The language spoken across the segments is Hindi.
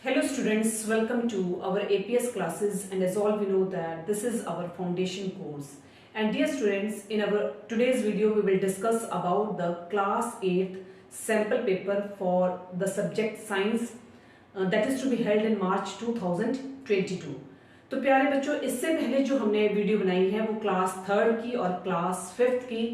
Hello students, welcome to our APS classes, and as all we know that this is our foundation course. And dear students, in our today's video we will discuss about the class 8th sample paper for the subject science that is to be held in March 2022. तो प्यारे बच्चों, इससे पहले जो हमने वीडियो बनाई है वो क्लास 3rd की और क्लास 5th की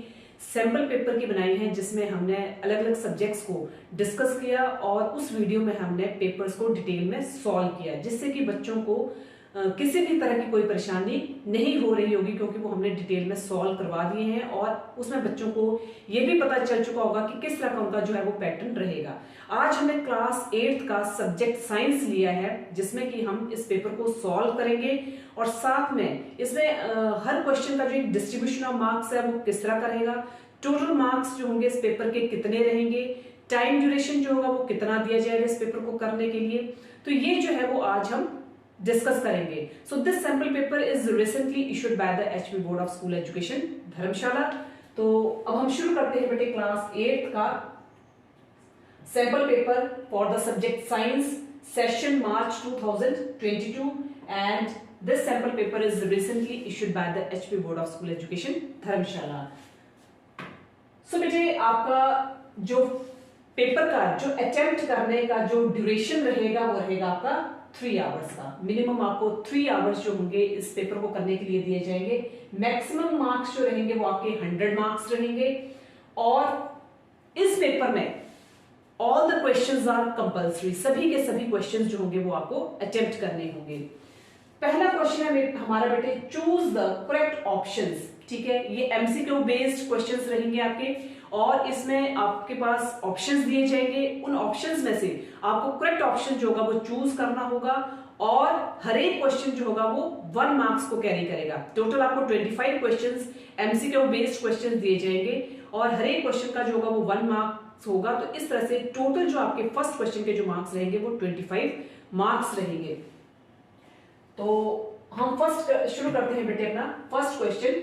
सैम्पल पेपर की बनाई है, जिसमें हमने अलग अलग सब्जेक्ट्स को डिस्कस किया और उस वीडियो में हमने पेपर्स को डिटेल में सॉल्व किया, जिससे कि बच्चों को किसी भी तरह की कोई परेशानी नहीं हो रही होगी, क्योंकि वो हमने डिटेल में सॉल्व करवा दिए हैं और उसमें बच्चों को ये भी पता चल चुका होगा कि किस तरह का उनका जो है वो पैटर्न रहेगा। आज हमने क्लास 8th का सब्जेक्ट साइंस लिया है, जिसमें कि हम इस पेपर को सॉल्व करेंगे और साथ में इसमें हर क्वेश्चन का जो एक डिस्ट्रीब्यूशन ऑफ मार्क्स है वो किस तरह का रहेगा, टोटल मार्क्स जो होंगे इस पेपर के कितने रहेंगे, टाइम ड्यूरेशन जो होगा वो कितना दिया जाएगा इस पेपर को करने के लिए, तो ये जो है वो आज हम डिस्कस करेंगे। So this sample paper is recently issued by the HP board of school education Dharamshala. तो अब हम शुरू करते हैं बेटे क्लास 8th का sample paper for the subject science session March 2022 and this sample paper is recently issued by the HP board of school education Dharamshala. So बेटे, आपका जो पेपर का जो अटेम्प्ट करने का जो ड्यूरेशन रहेगा वो रहेगा आपका 3 आवर्स का। मिनिमम आपको 3 आवर्स जो होंगे इस पेपर को करने के लिए दिए जाएंगे। मैक्सिमम मार्क्स जो रहेंगे वो आपके 100 मार्क्स रहेंगे और इस पेपर में all the questions are compulsory, सभी के सभी क्वेश्चंस जो होंगे वो आपको अटेम्प्ट करने होंगे। पहला क्वेश्चन है हमारा बेटे, चूज द करेक्ट ऑप्शंस। ठीक है, ये एमसीक्यू बेस्ड क्वेश्चंस रहेंगे आपके और इसमें आपके पास ऑप्शंस दिए जाएंगे। उन ऑप्शंस में से आपको करेक्ट ऑप्शन जो होगा वो चूज करना होगा और हर एक क्वेश्चन जो होगा वो 1 मार्क्स को कैरी करेगा। टोटल आपको 25 क्वेश्चंस एमसीक्यू बेस्ड क्वेश्चंस दिए जाएंगे और हर एक क्वेश्चन का जो होगा वो 1 मार्क्स होगा। तो इस तरह से टोटल जो आपके फर्स्ट क्वेश्चन के जो मार्क्स रहेंगे वो 25 मार्क्स रहेंगे। तो हम फर्स्ट शुरू करते हैं बेटे अपना first question.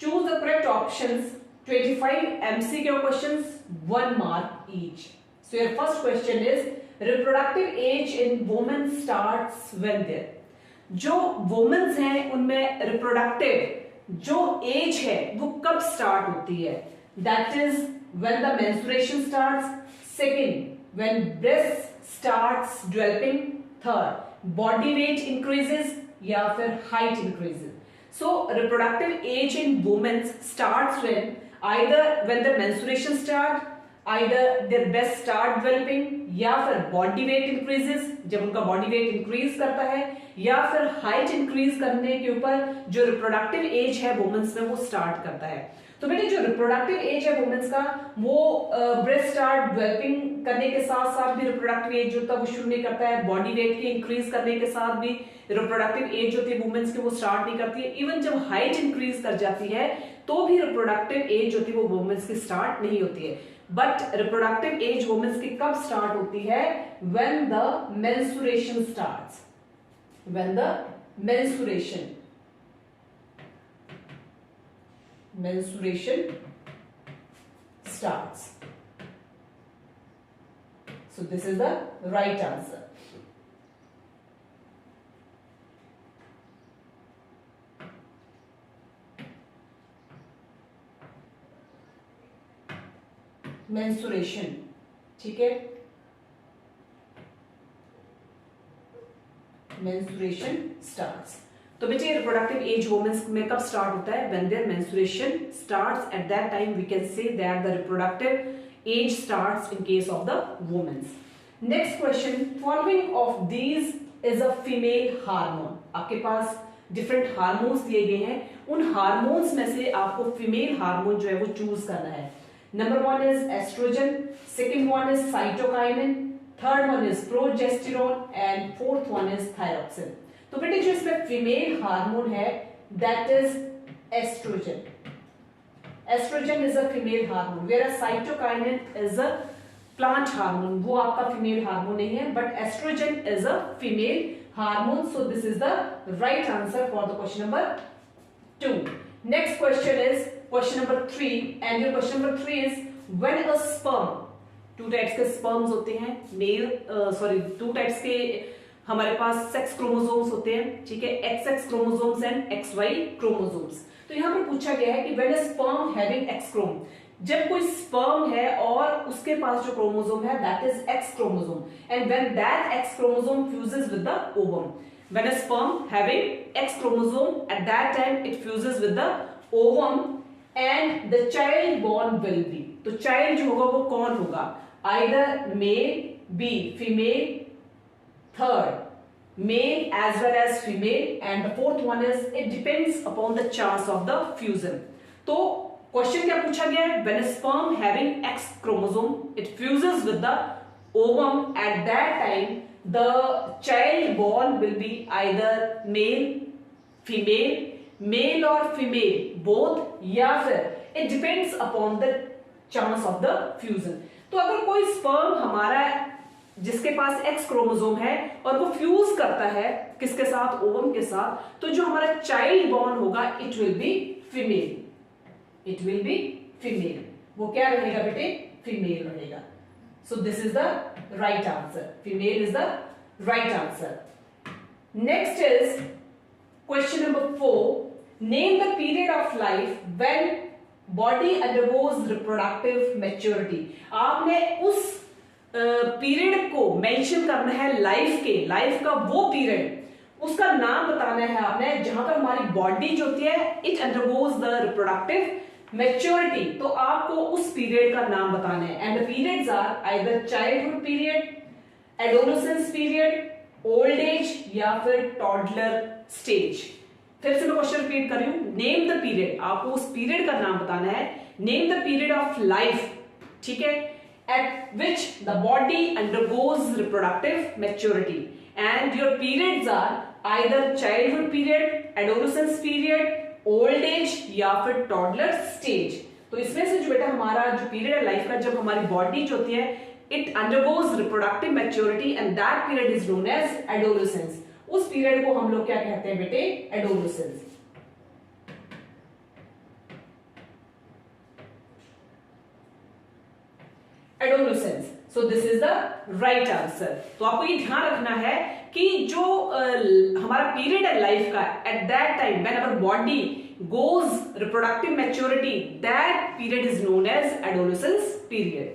Choose the correct options, 25 MCQ questions, 1 mark each. So your first question is reproductive age in women starts when there. जो वुमेन्स हैं उनमें रिप्रोडक्टिव जो एज है वो कब स्टार्ट होती है? That is when the menstruation starts, second when breast starts developing, third body weight increases या फिर height increases. So reproductive age in women starts when the menstruation start, either their breasts start developing या फिर body weight increases, जब उनका body weight increase करता है, या फिर height increase करने के ऊपर जो reproductive age है women's में वो start करता है। तो बेटे जो रिप्रोडक्टिव एज है वुमेन्स का वो ब्रेस्ट स्टार्ट डेवलपिंग करने के साथ साथ भी रिप्रोडक्टिव एज जो होता है वो शुरू नहीं करता है। बॉडी वेट के इंक्रीज करने के साथ भी रिप्रोडक्टिव एज होती है वुमेन्स की वो स्टार्ट नहीं करती है। इवन जब हाइट इंक्रीज कर जाती है तो भी रिप्रोडक्टिव एज होती है वो वुमेन्स की स्टार्ट नहीं होती है। बट रिप्रोडक्टिव एज वुमेन्स की कब स्टार्ट होती है? When the menstruation starts, when the menstruation starts. So this is the right answer. Menstruation, ठीक है, menstruation starts. तो बेटे रिप्रोडक्टिव एज वुमेन्स में कब स्टार्ट होता है? When there menstruation starts, at that time we can say that the reproductive age starts in case of the womens. Next question, following of these is a female hormone. आपके पास डिफरेंट हार्मोन्स दिए गए हैं, उन हार्मोन्स में से आपको फीमेल हार्मोन जो है वो चूज करना है। Number 1 is estrogen, second one is cytokinin, third one is progesterone and fourth one is thyroxine. तो बेटे जो इसमें फीमेल हार्मोन है that is estrogen. Estrogen is a female hormone, where cytokinin is a plant hormone. वो आपका फीमेल हार्मोन नहीं है, but estrogen is a female hormone. So this is the right answer for the question number 2. Next question is question number 3, and your question number 3 is when a sperm two types के स्पर्म्स होते हैं, टू टाइप्स के हमारे पास सेक्स क्रोमोसोम्स होते हैं, ठीक है, XX chromosomes and XY chromosomes. तो यहाँ पर पूछा गया है कि when a sperm having X Chrome, जब कोई स्पर्म है और उसके पास जो क्रोमोसोम है that is X chromosome, and when that X chromosome fuses with the ovum, when a sperm having X chromosome at that time it fuses with the ovum and the child born will be, तो चाइल्ड जो होगा वो कौन होगा, either male, B female, third male as well as female, and the fourth one is it depends upon the chance of the fusion। तो क्वेश्चन क्या पूछा गया है, when a sperm having X chromosome it fuses with the ovum, at that time the child born will be either male, female, male or female both, या फिर it depends upon the chance of the fusion। तो अगर कोई स्पर्म हमारा जिसके पास X क्रोमोसोम है और वो फ्यूज करता है किसके साथ, ओवम के साथ, तो जो हमारा चाइल्ड बॉर्न होगा it will be female, it will be female, वो क्या रहेगा बेटे, फीमेल रहेगा। सो this is the right answer, female is the right answer. Next is question number 4, name the period of life when body undergoes reproductive maturity. आपने उस पीरियड को मेंशन करना है, लाइफ का वो पीरियड, उसका नाम बताना है आपने जहां पर हमारी बॉडी जो होती है it undergoes the reproductive maturity, तो आपको उस पीरियड का नाम बताना है। And the periods are either childhood period, adolescence period, old age या फिर टॉडलर स्टेज। फिर से मैं क्वेश्चन रिपीट कर रही हूं, नेम द पीरियड, आपको उस पीरियड का नाम बताना है, name the period of life, ठीक है, at which the body undergoes reproductive maturity, and your periods are either childhood period, adolescence period, old age या फिर toddler stage। तो इसमें से जो बेटा हमारा जो पीरियड है लाइफ का, जब हमारी बॉडी जो होती है it undergoes reproductive maturity and that period is known as adolescence, उस पीरियड को हम लोग क्या कहते हैं बेटे, adolescence। Adolescence, so this is the right answer. तो आपको ये ध्यान रखना है कि जो हमारा पीरियड है लाइफ का, at that time when our body goes reproductive maturity, that period is known as adolescence period.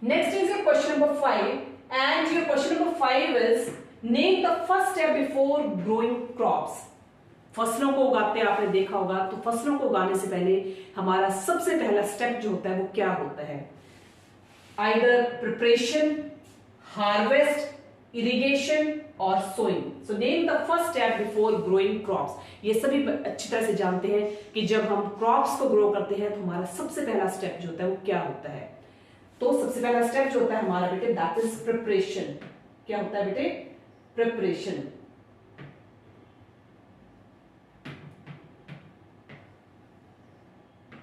Next is your question number 5, and your question number 5 is name the first step before growing crops. फसलों को उगाते आपने देखा होगा, तो फसलों को उगाने से पहले हमारा सबसे पहला स्टेप जो होता है वो क्या होता है, आइदर प्रिपरेशन, हार्वेस्ट, इरिगेशन और sowing. So name the first step before growing crops. ये सभी अच्छी तरह से जानते हैं कि जब हम क्रॉप्स को ग्रो करते हैं तो हमारा सबसे पहला स्टेप जो होता है वो क्या होता है। तो सबसे पहला स्टेप जो होता है हमारा बेटे दैट इज प्रिपरेशन। क्या होता है बेटे, preparation.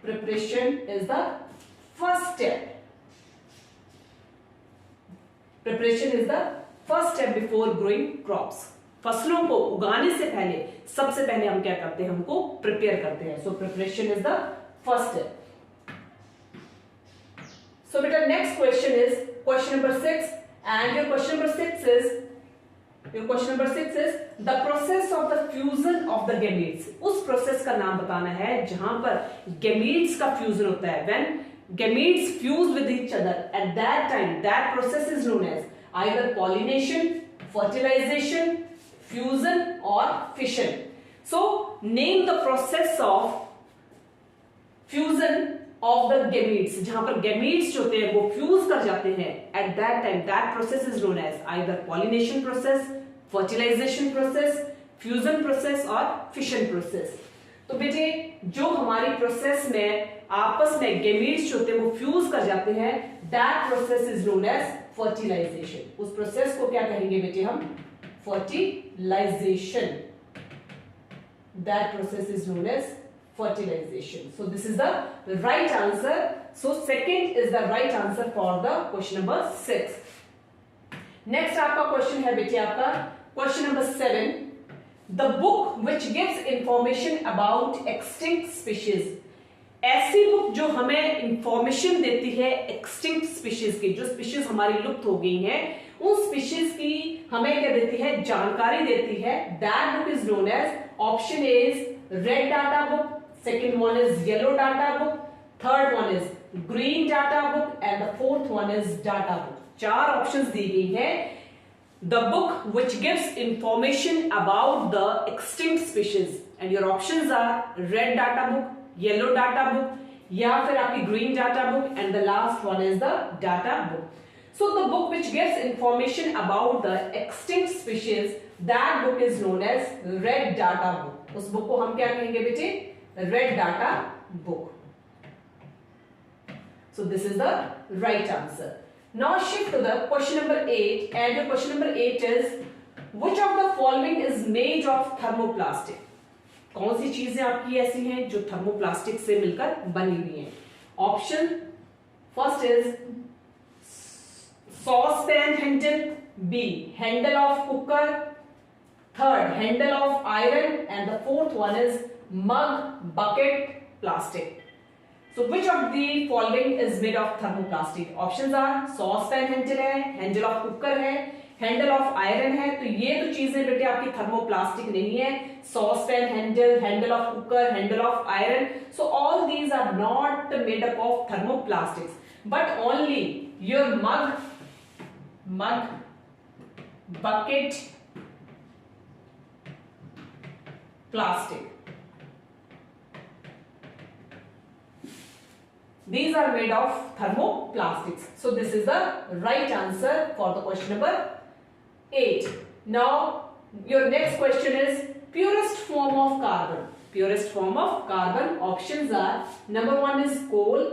Preparation is the first step. Preparation is the first step before growing crops. फसलों को उगाने से पहले सबसे पहले हम क्या करते हैं, हमको प्रिपेयर करते हैं। So preparation is the first step. So बेटा next question is question number 6, and your question number 6 is the process of the fusion of the gametes। उस प्रोसेस का नाम बताना है जहां पर gametes का फ्यूजन होता है। when gametes fuse with each other, at that time that process is known as either pollination, fertilization, fusion or fission। so name the process of fusion of the gametes, जहां पर gametes जो होते हैं वो फ्यूज कर जाते हैं, at that time that process is known as either pollination process, fertilization process, fusion process और fission process। तो बेटे जो हमारी प्रोसेस में आपस में gametes जो होते हैं वो फ्यूज कर जाते हैं, that process is known as fertilization। उस प्रोसेस को क्या कहेंगे बेटे हम, fertilization। that process is known as fertilization। so this is the right answer। so second is the right answer for the question number 6। next आपका क्वेश्चन है बेटे आपका question number 7, the book which gives information about extinct species। ऐसी बुक जो हमें इंफॉर्मेशन देती है एक्सटिंक्ट स्पीशीज की, जो स्पीशीज हमारी लुप्त हो गई हैं, उन स्पीशीज की हमें क्या देती है, जानकारी देती है। That book is known as, option A is red data book, second one is yellow data book, third one is green data book and the fourth one is data book. चार ऑप्शंस दी गई है। The book which gives information about the extinct species and your options are red data book, yellow data book, या फिर आपकी green data book and the last one is the data book. So the book which gives information about the extinct species, that book is known as red data book. उस book को हम क्या कहेंगे बेटे, red data book. So this is the right answer. Now shift to the question number 8 and your question number 8 is which of the following is made of thermoplastic? कौन सी चीजें आपकी ऐसी हैं जो थर्मोप्लास्टिक से मिलकर बनी हुई हैं? Option first is saucepan handle, B handle of cooker, third handle of iron and the fourth one is mug bucket plastic. So which of the following is made of thermoplastic? Options are saucepan handle है, handle of cooker है, handle of iron है. तो ये तो चीजें बेटे आपकी थर्मोप्लास्टिक नहीं है. Saucepan handle, handle of cooker, handle of iron. So all these are not made up of thermoplastics, but only your mug, bucket, plastic. These are made of thermoplastics. So this is the right answer for the question number 8. Now your next question is purest form of carbon. Purest form of carbon options are number 1 is coal,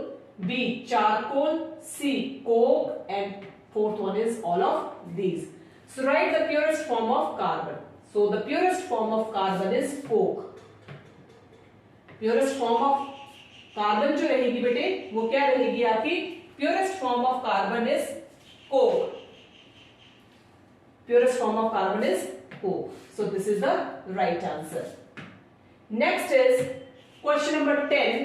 B charcoal, C coke and fourth one is all of these. So write the purest form of carbon. So the purest form of carbon is coke. Purest form of carbon जो रहेगी बेटे वो क्या रहेगी आपकी, purest form of carbon is Coke. Purest form of carbon is Coke. So this is the right answer. Next is question number 10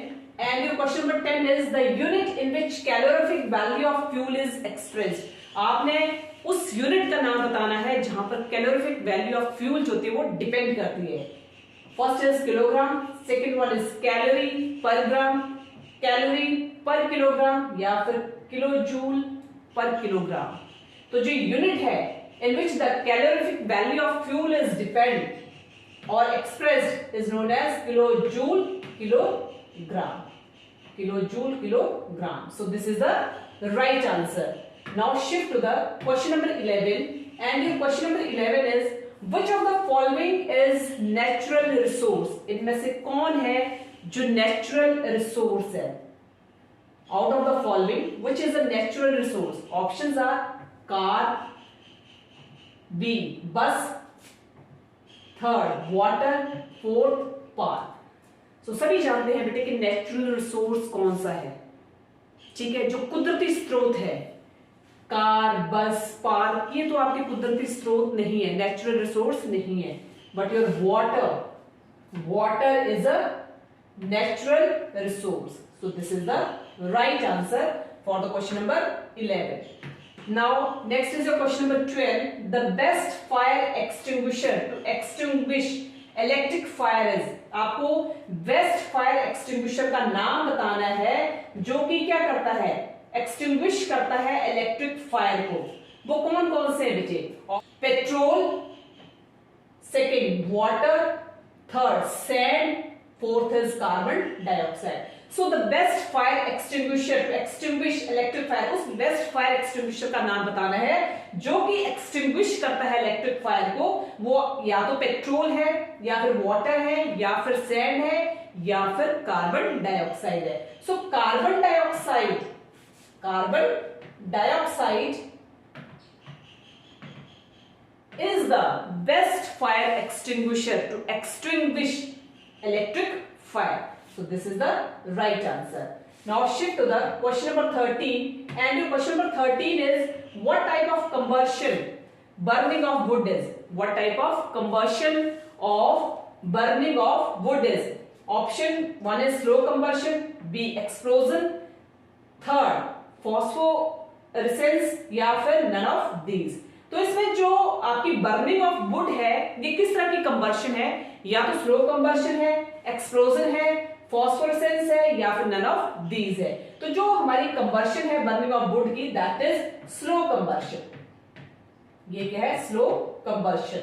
and your question number 10 is the unit in which calorific value of fuel is expressed. आपने उस यूनिट का नाम बताना है जहां पर कैलोरीफिक वैल्यू ऑफ फ्यूल जो होती है वो डिपेंड करती है. First is kilogram, second one is calorie पर ग्राम, कैलोरी पर किलोग्राम या फिर किलो जूल पर किलोग्राम. तो जो यूनिट है in which the calorific value of fuel is depend और expressed is known as kilo joule kilogram. Kilo joule kilogram. So this is the right answer. Now shift to the question number 11 and your question number 11 is Which of the following is natural resource? इनमें से कौन है जो natural resource है? Out of the following, which is a natural resource? Options are car, B bus, third water, fourth park. So सभी जानते हैं बेटे कि natural resource कौन सा है. ठीक है, जो कुदरती स्रोत है, कार, बस, पार्क, ये तो आपके कुदरती स्रोत नहीं है, नेचुरल रिसोर्स नहीं है. But your water is a natural resource. So this is the right answer for the question number 11. Now next is your question number 12. The best fire extinguisher to extinguish electric fire is. आपको बेस्ट फायर एक्सटिंग्विशर का नाम बताना है जो कि क्या करता है, एक्सटिंग्विश करता है इलेक्ट्रिक फायर को. वो कौन कौन से बेटे? Petrol, second water, third sand, fourth is carbon dioxide. So the best fire extinguisher to extinguish electric fire, उस बेस्ट फायर एक्सटिंग्विशर का नाम बताना है जो कि एक्सटिंग्विश करता है इलेक्ट्रिक फायर को. वो या तो पेट्रोल है या फिर वाटर है या फिर सैंड है या फिर कार्बन डाइऑक्साइड है. So carbon dioxide is the best fire extinguisher to extinguish electric fire. So this is the right answer. Now shift to the question number 13 and your question number 13 is what type of combustion burning of wood is? What type of combustion of burning of wood is? Option 1 is slow combustion, B explosion, third phosphorescence या फिर नन ऑफ दीज। तो इसमें जो आपकी बर्निंग ऑफ वुड है ये किस तरह की कंबर्शन है, या तो स्लो कंबर्शन है, एक्सप्लोजन है, फॉस्फोरेसेंस है या फिर नन ऑफ दीज है। तो जो हमारी कंबर्शन है बर्निंग ऑफ वुड की दैट इज स्लो कंबर्शन। ये क्या है, slow combustion,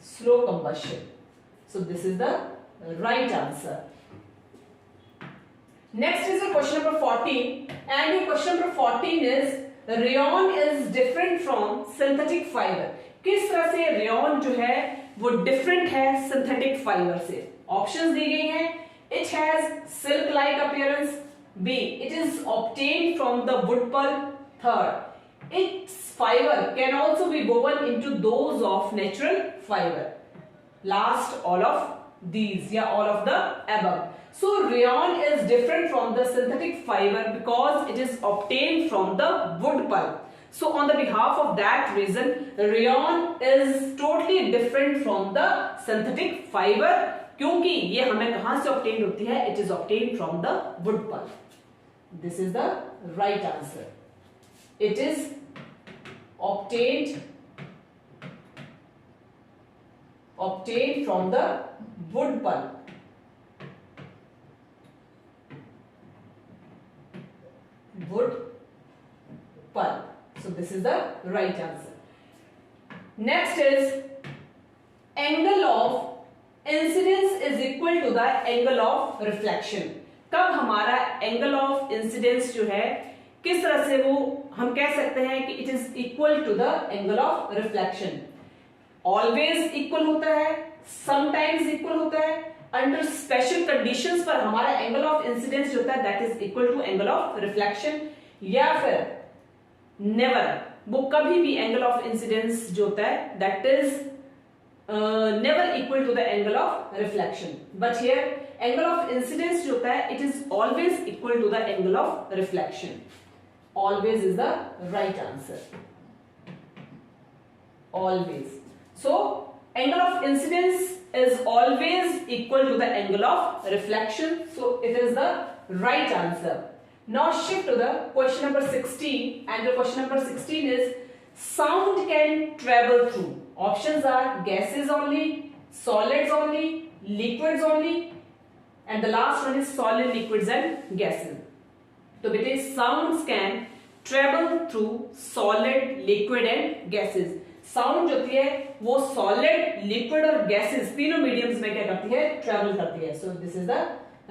slow combustion. So this is the right answer. Next is question number 14 and your question number 14 is rayon is different from synthetic fibre. किस तरह से रेयॉन जो है वो डिफरेंट है सिंथेटिक फाइबर से। ऑप्शंस दी गई हैं, it has silk like appearance, B it is obtained from the wood pulp, third it's fibre can also be woven into those of natural fibre, last all of these या all of the above. So rayon is different from the synthetic fiber because it is obtained from the wood pulp. So on the behalf of that reason rayon is totally different from the synthetic fiber, क्योंकि ये हमें कहां से obtained होती है, it is obtained from the wood pulp. This is the right answer. It is obtained from the wood pulp. Wood pulp. So this is the right answer. Next is angle of incidence is equal to the angle of reflection. कब हमारा angle of incidence जो है किस तरह से वो हम कह सकते हैं कि it is equal to the angle of reflection. Always equal होता है, समटाइम्स इक्वल होता है, अंडर स्पेशल कंडीशंस पर हमारा एंगल ऑफ इंसिडेंस जो होता है that is equal to angle of reflection, या फिर नेवर, वो कभी भी एंगल ऑफ इंसिडेंस जो होता है that is never equal to the angle of reflection. But here angle of incidence जो होता है it is always equal to the angle of reflection. Always is the right answer, always. So angle of incidence is always equal to the angle of reflection. So it is the right answer. Now shift to the question number 16 and the question number 16 is sound can travel through. Options are gases only, solids only, liquids only and the last one is solid, liquids and gases. So बेटे sounds can travel through solid, liquid and gases. Sound जो होती है वो सॉलिड, लिक्विड और गैसेस तीनों मीडियम्स में क्या करती है, ट्रेवल करती है। So this is the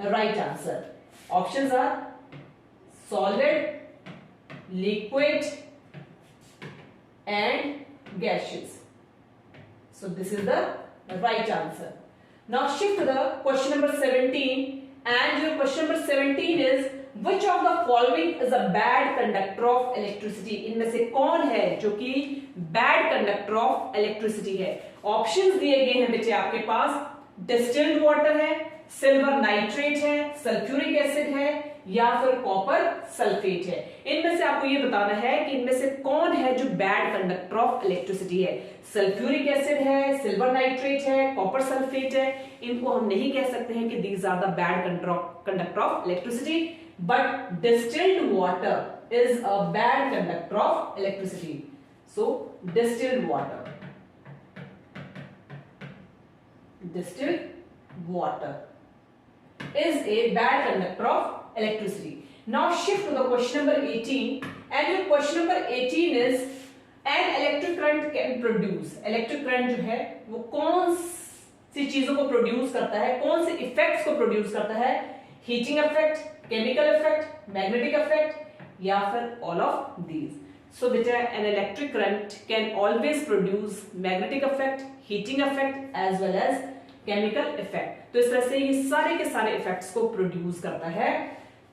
right answer. Options are solid, liquid and gases. So this is the right answer. Now shift to the question number 17 and your question number 17 is Which of the following is a bad conductor of electricity? इनमें से कौन है जो कि bad conductor of electricity है? ऑप्शंस दिए गए हैं बेटे आपके पास, डिस्टिल्ड वाटर है, सिल्वर नाइट्रेट है, सल्फ्यूरिक एसिड है या फिर कॉपर सल्फेट है। इनमें से आपको ये बताना है कि इनमें से कौन है जो बैड कंडक्टर ऑफ इलेक्ट्रिसिटी है। सल्फ्यूरिक एसिड है, सिल्वर नाइट्रेट है, कॉपर सल्फेट है। इनको हम नहीं कह सकते हैं कि these are the bad conductor of electricity, but distilled water is a bad conductor of electricity. So distilled water is a bad conductor of electricity. Now shift to the question number 18 and your question number 18 is an electric current can produce. Electric current जो है वो कौन सी चीजों को प्रोड्यूस करता है, कौन से इफेक्ट्स को प्रोड्यूस करता है, heating effect, chemical effect, magnetic effect या फिर ऑल ऑफ दीज। सो बेटा an electric current can always produce magnetic effect, heating effect as well as chemical effect. तो इस तरह से ये सारे के सारे इफेक्ट्स को प्रोड्यूस करता है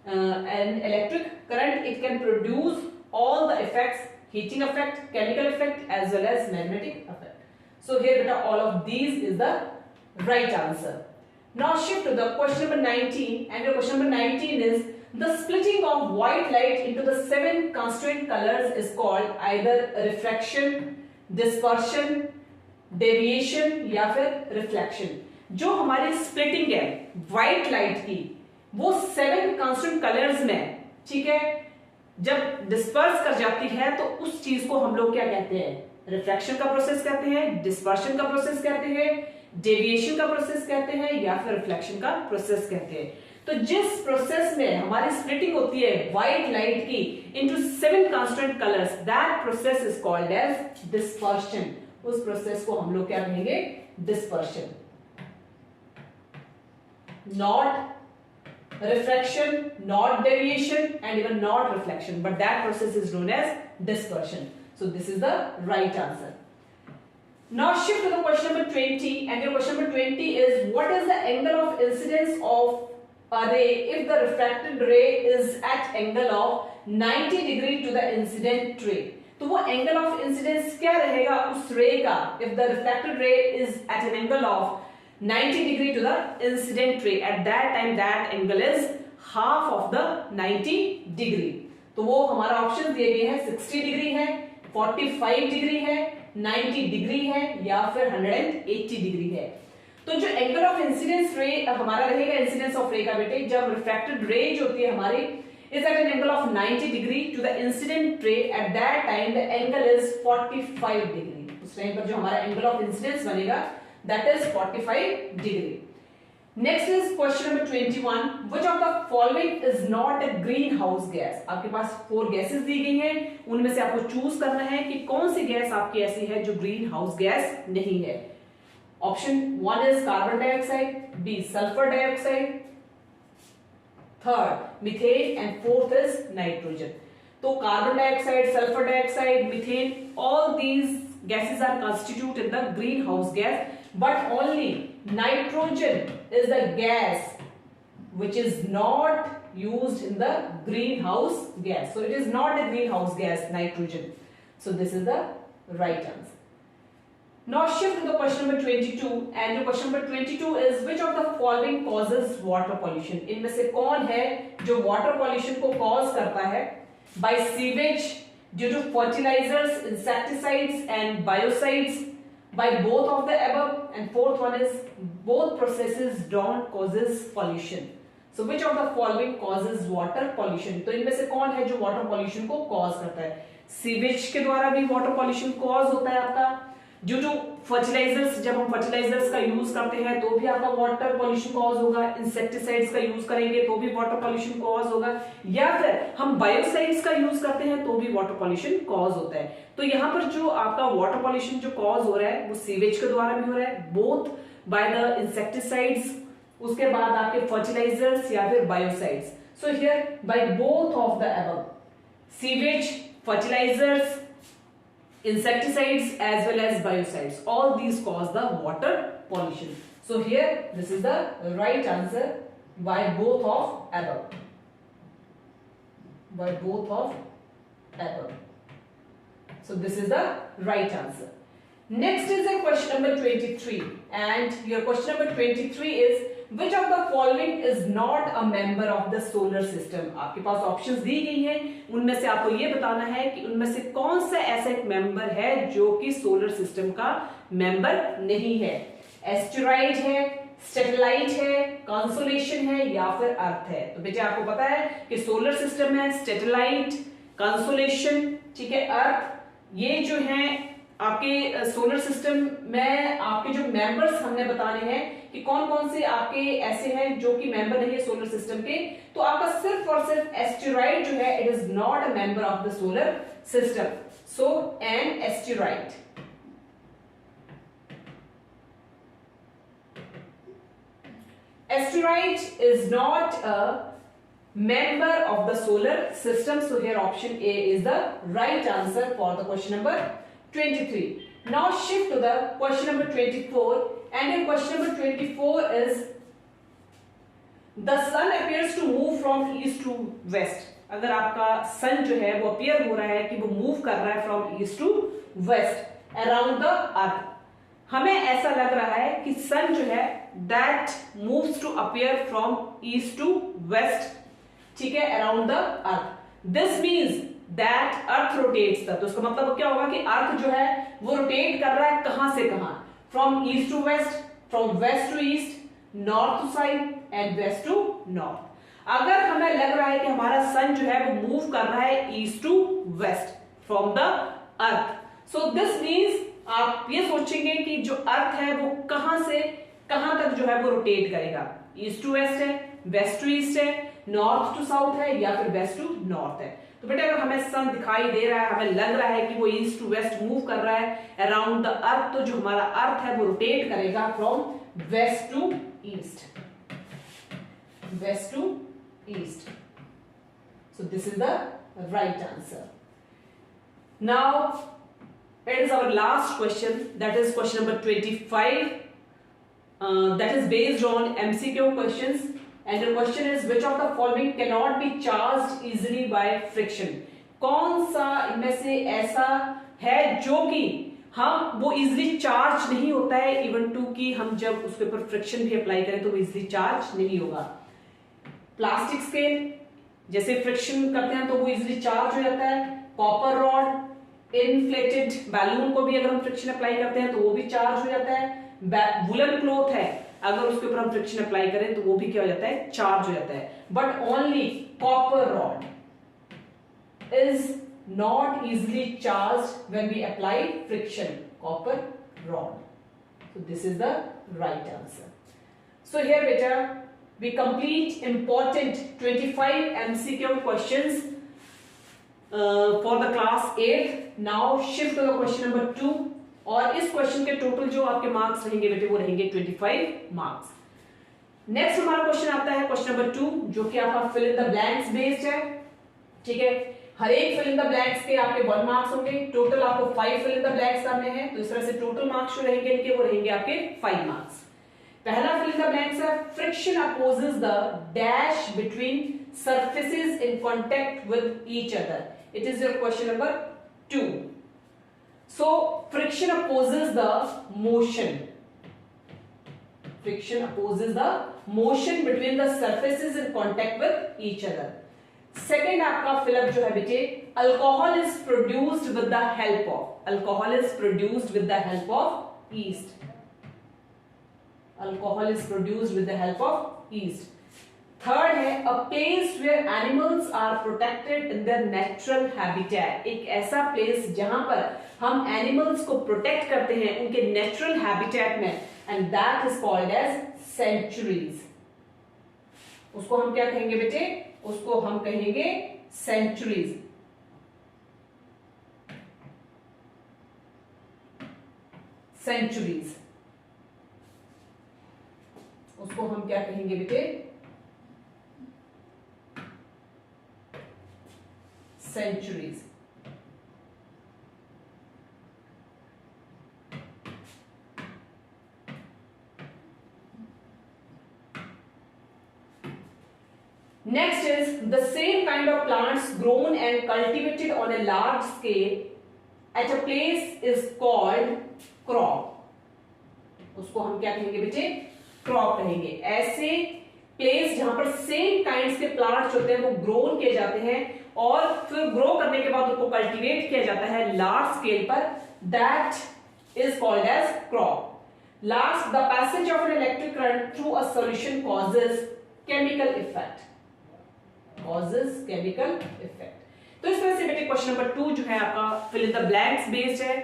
an electric current. It can produce all the effects, heating effect, chemical effect as well as magnetic effect. So here बेटा all of these is the right answer. Now shift to the question number 19 and your question number 19 is the splitting of white light into the 7 constituent colors is called either refraction, dispersion, deviation या फिर reflection. जो हमारी स्प्लिटिंग है व्हाइट लाइट की वो 7 कांस्टेंट कलर्स में, ठीक है, जब डिस्पर्स कर जाती है तो उस चीज को हम लोग क्या कहते हैं, रिफ्रैक्शन का प्रोसेस कहते हैं, डिस्पर्शन का प्रोसेस कहते हैं, डेविएशन का प्रोसेस कहते हैं, या फिर रिफ्लेक्शन का प्रोसेस कहते हैं। तो जिस प्रोसेस में हमारी स्प्लिटिंग होती है व्हाइट लाइट की into 7 constant colours, that process is called as dispersion. उस प्रोसेस को हम लोग क्या कहेंगे, dispersion. Not refraction, not deviation, and even not reflection, but that process is known as dispersion. So this is the right answer. Now shift to the question number 20, and your question number 20 is, what is the angle of incidence of a ray if the refracted ray is at angle of 90 degree to the incident ray? तो वो angle of incidence क्या रहेगा उस ray का if the refracted ray is at an angle of 90 degree to the incident ray? At that time that angle is half of the 90 degree. तो वो हमारा ऑप्शन दिए गए हैं 60 डिग्री है, 45 डिग्री है, 90 डिग्री है, या फिर 180 डिग्री है। तो जो एंगल ऑफ इंसिडेंस रे हमारा रहेगा, इंसिडेंस ऑफ रे का बेटे, जब रिफ्रैक्टेड रे जो होती है हमारी is at an angle of 90 degree to the incident ray, at that time the angle is 45 degree. उस टाइम पर जो हमारा एंगल ऑफ इंसिडेंस बनेगा that is 45 degree. Next is question number 21. Which of the following is not a greenhouse gas? आपके पास 4 गैसेस दी गई हैं, उनमें से आपको चूज करना है कि कौन सी गैस आपकी ऐसी है जो ग्रीन हाउस गैस नहीं है। Option 1 is carbon dioxide, B sulphur dioxide, third methane, and fourth is nitrogen. तो carbon dioxide, sulphur dioxide, methane, all these gases are constitute in the greenhouse gas, but only nitrogen is the gas which is not used in the greenhouse gas. So it is not a greenhouse gas, nitrogen. So this is the right answer. Now shift to the question number 22, and the question number 22 is, which of the following causes water pollution? इनमें से कौन है जो water pollution को cause करता है? By sewage, due to fertilizers, insecticides and biocides, by both of the above, and fourth one is both processes don't causes pollution. So which of the following causes water pollution? तो इनमें से कौन है जो water pollution को cause करता है? सीवेज के द्वारा भी water pollution cause होता है आपका, ड्यू टू फर्टिलाइजर्स, जब हम फर्टिलाइजर्स का यूज करते हैं तो भी आपका वाटर पॉल्यूशन कॉज होगा, इंसेक्टिसाइड्स का यूज करेंगे तो भी वाटर पॉल्यूशन कॉज होगा, या फिर हम बायोसाइड्स का यूज करते हैं तो भी वाटर पॉल्यूशन कॉज होता है। तो यहाँ पर जो आपका वाटर पॉल्यूशन जो कॉज हो रहा है वो सीवेज के द्वारा भी हो रहा है, बोथ बाय द इंसेक्टिसाइड्स, उसके बाद आपके फर्टिलाइजर्स या फिर biocides. So here by both of the above, sewage, fertilisers, insecticides as well as biocides, all these cause the water pollution. So here this is the right answer by both of above, by both of above. So this is the right answer. Next is the question number 23, and your question number 23 is, which of the following is not a member of the solar system? आपके पास ऑप्शंस दी गई हैं, उनमें से आपको ये बताना है कि उनमें से कौन सा ऐसा एक मेंबर है जो कि सोलर सिस्टम का मेंबर नहीं है। एस्टेरॉइड है, सैटेलाइट है, कंसोलेशन है, या फिर अर्थ है। तो बेटे आपको पता है कि सोलर सिस्टम है, सैटेलाइट, कंसोलेशन, ठीक है, अर्थ, ये जो है आपके सोलर सिस्टम में आपके जो मेंबर्स हमने बताने हैं कि कौन कौन से आपके ऐसे हैं जो कि मेंबर नहीं है सोलर सिस्टम के। तो आपका सिर्फ और सिर्फ एस्टेरॉइड जो है, it is not a member of the solar system. So an asteroid, asteroid is not a member of the solar system. So here option A is the right answer for the question number 23. Now shift to the question number 24, and in question number 24 is, the sun appears to move from east to west. अगर आपका सन जो है वो अपीयर हो रहा है कि वो मूव कर रहा है from east to west around the earth, हमें ऐसा लग रहा है कि सन जो है that moves to appear from east to west, ठीक है, around the earth. This means that earth rotates the, तो उसका मतलब क्या होगा कि अर्थ जो है वो रोटेट कर रहा है कहां से कहां, from east to west, from west to east, north to south and west to north. अगर हमें लग रहा है कि हमारा सन जो है वो मूव कर रहा है east to west from the earth, so this means आप ये सोचेंगे कि जो अर्थ है वो कहां से कहां तक जो है वो रोटेट करेगा, ईस्ट टू वेस्ट है, वेस्ट टू ईस्ट है, नॉर्थ टू साउथ है या फिर वेस्ट टू नॉर्थ है। तो बेटा अगर हमें सन दिखाई दे रहा है, हमें लग रहा है कि वो ईस्ट टू वेस्ट मूव कर रहा है अराउंड द अर्थ, तो जो हमारा अर्थ है वो रोटेट करेगा from west to east, west to east. So this is the right answer. Now it is our last question, that is question number 25, that is based on MCQ questions, and the question is which of the following cannot be charged easily by friction। कौन सा इनमें से ऐसा है जो कि हम वो इजिली चार्ज नहीं होता है, इवन टू कि हम जब उसके ऊपर फ्रिक्शन भी अप्लाई करें तो वो इजिली चार्ज नहीं होगा। प्लास्टिक स्केल जैसे फ्रिक्शन करते हैं तो वो इजिली चार्ज हो जाता है, कॉपर रॉड, इन्फ्लेटेड बैलून को भी अगर हम फ्रिक्शन अप्लाई करते हैं तो वो भी चार्ज हो जाता है, वुलन क्लॉथ है अगर उसके ऊपर हम फ्रिक्शन अप्लाई करें तो वो भी क्या हो जाता है, चार्ज हो जाता है। But only copper rod is not easily charge when we apply friction, copper rod. So this is the right answer. So here बेटा we complete important 25 MCQ questions for the class 8. Now shift to the question number 2, और इस क्वेश्चन के टोटल जो आपके मार्क्स रहेंगे बेटे वो रहेंगे 25 मार्क्स। नेक्स्ट हमारा क्वेश्चन आता है क्वेश्चन नंबर 2, जो कि आपका fill in the blanks based है। ठीक है, हर एक फिल इन द ब्लैंक्स के आपके 1 मार्क्स होंगे, टोटल आपको 5 फिल इन द ब्लैंक्स करने हैं, तो इस तरह से टोटल मार्क्स जो रहेंगे इनके वो रहेंगे आपके 5 मार्क्स। पहला फिल इन द ब्लैंक्स है friction opposes the dash between surfaces in contact with each other. It is your question number 2. So friction opposes the motion. Friction opposes the motion between the surfaces in contact with each other. Second आपका फिलअप जो है बेटे, alcohol is produced with the help of, alcohol is produced with the help of yeast. Alcohol is produced with the help of yeast. Third है a place where animals are protected in their natural habitat. एक ऐसा प्लेस जहां पर हम एनिमल्स को प्रोटेक्ट करते हैं उनके नेचुरल हैबिटेट में, and that is called as sanctuaries. उसको हम क्या कहेंगे बेटे, उसको हम कहेंगे सेंचुरीज। सेंचुरीज उसको हम क्या कहेंगे बेटे, centuries। Next is the same kind of plants grown and cultivated on a large scale at a place is called crop। उसको हम क्या कहेंगे बेटे, क्रॉप कहेंगे। ऐसे प्लेस जहां पर सेम काइंड्स के प्लांट्स होते हैं वो ग्रोन किए जाते हैं और फिर ग्रो करने के बाद उनको कल्टीवेट किया जाता है लार्ज स्केल पर, that is called as crop. Last, the passage of an electric current through a solution causes chemical effect, causes chemical effect. तो इस तरह से बेटे क्वेश्चन नंबर 2 जो है आपका fill in the blanks based है।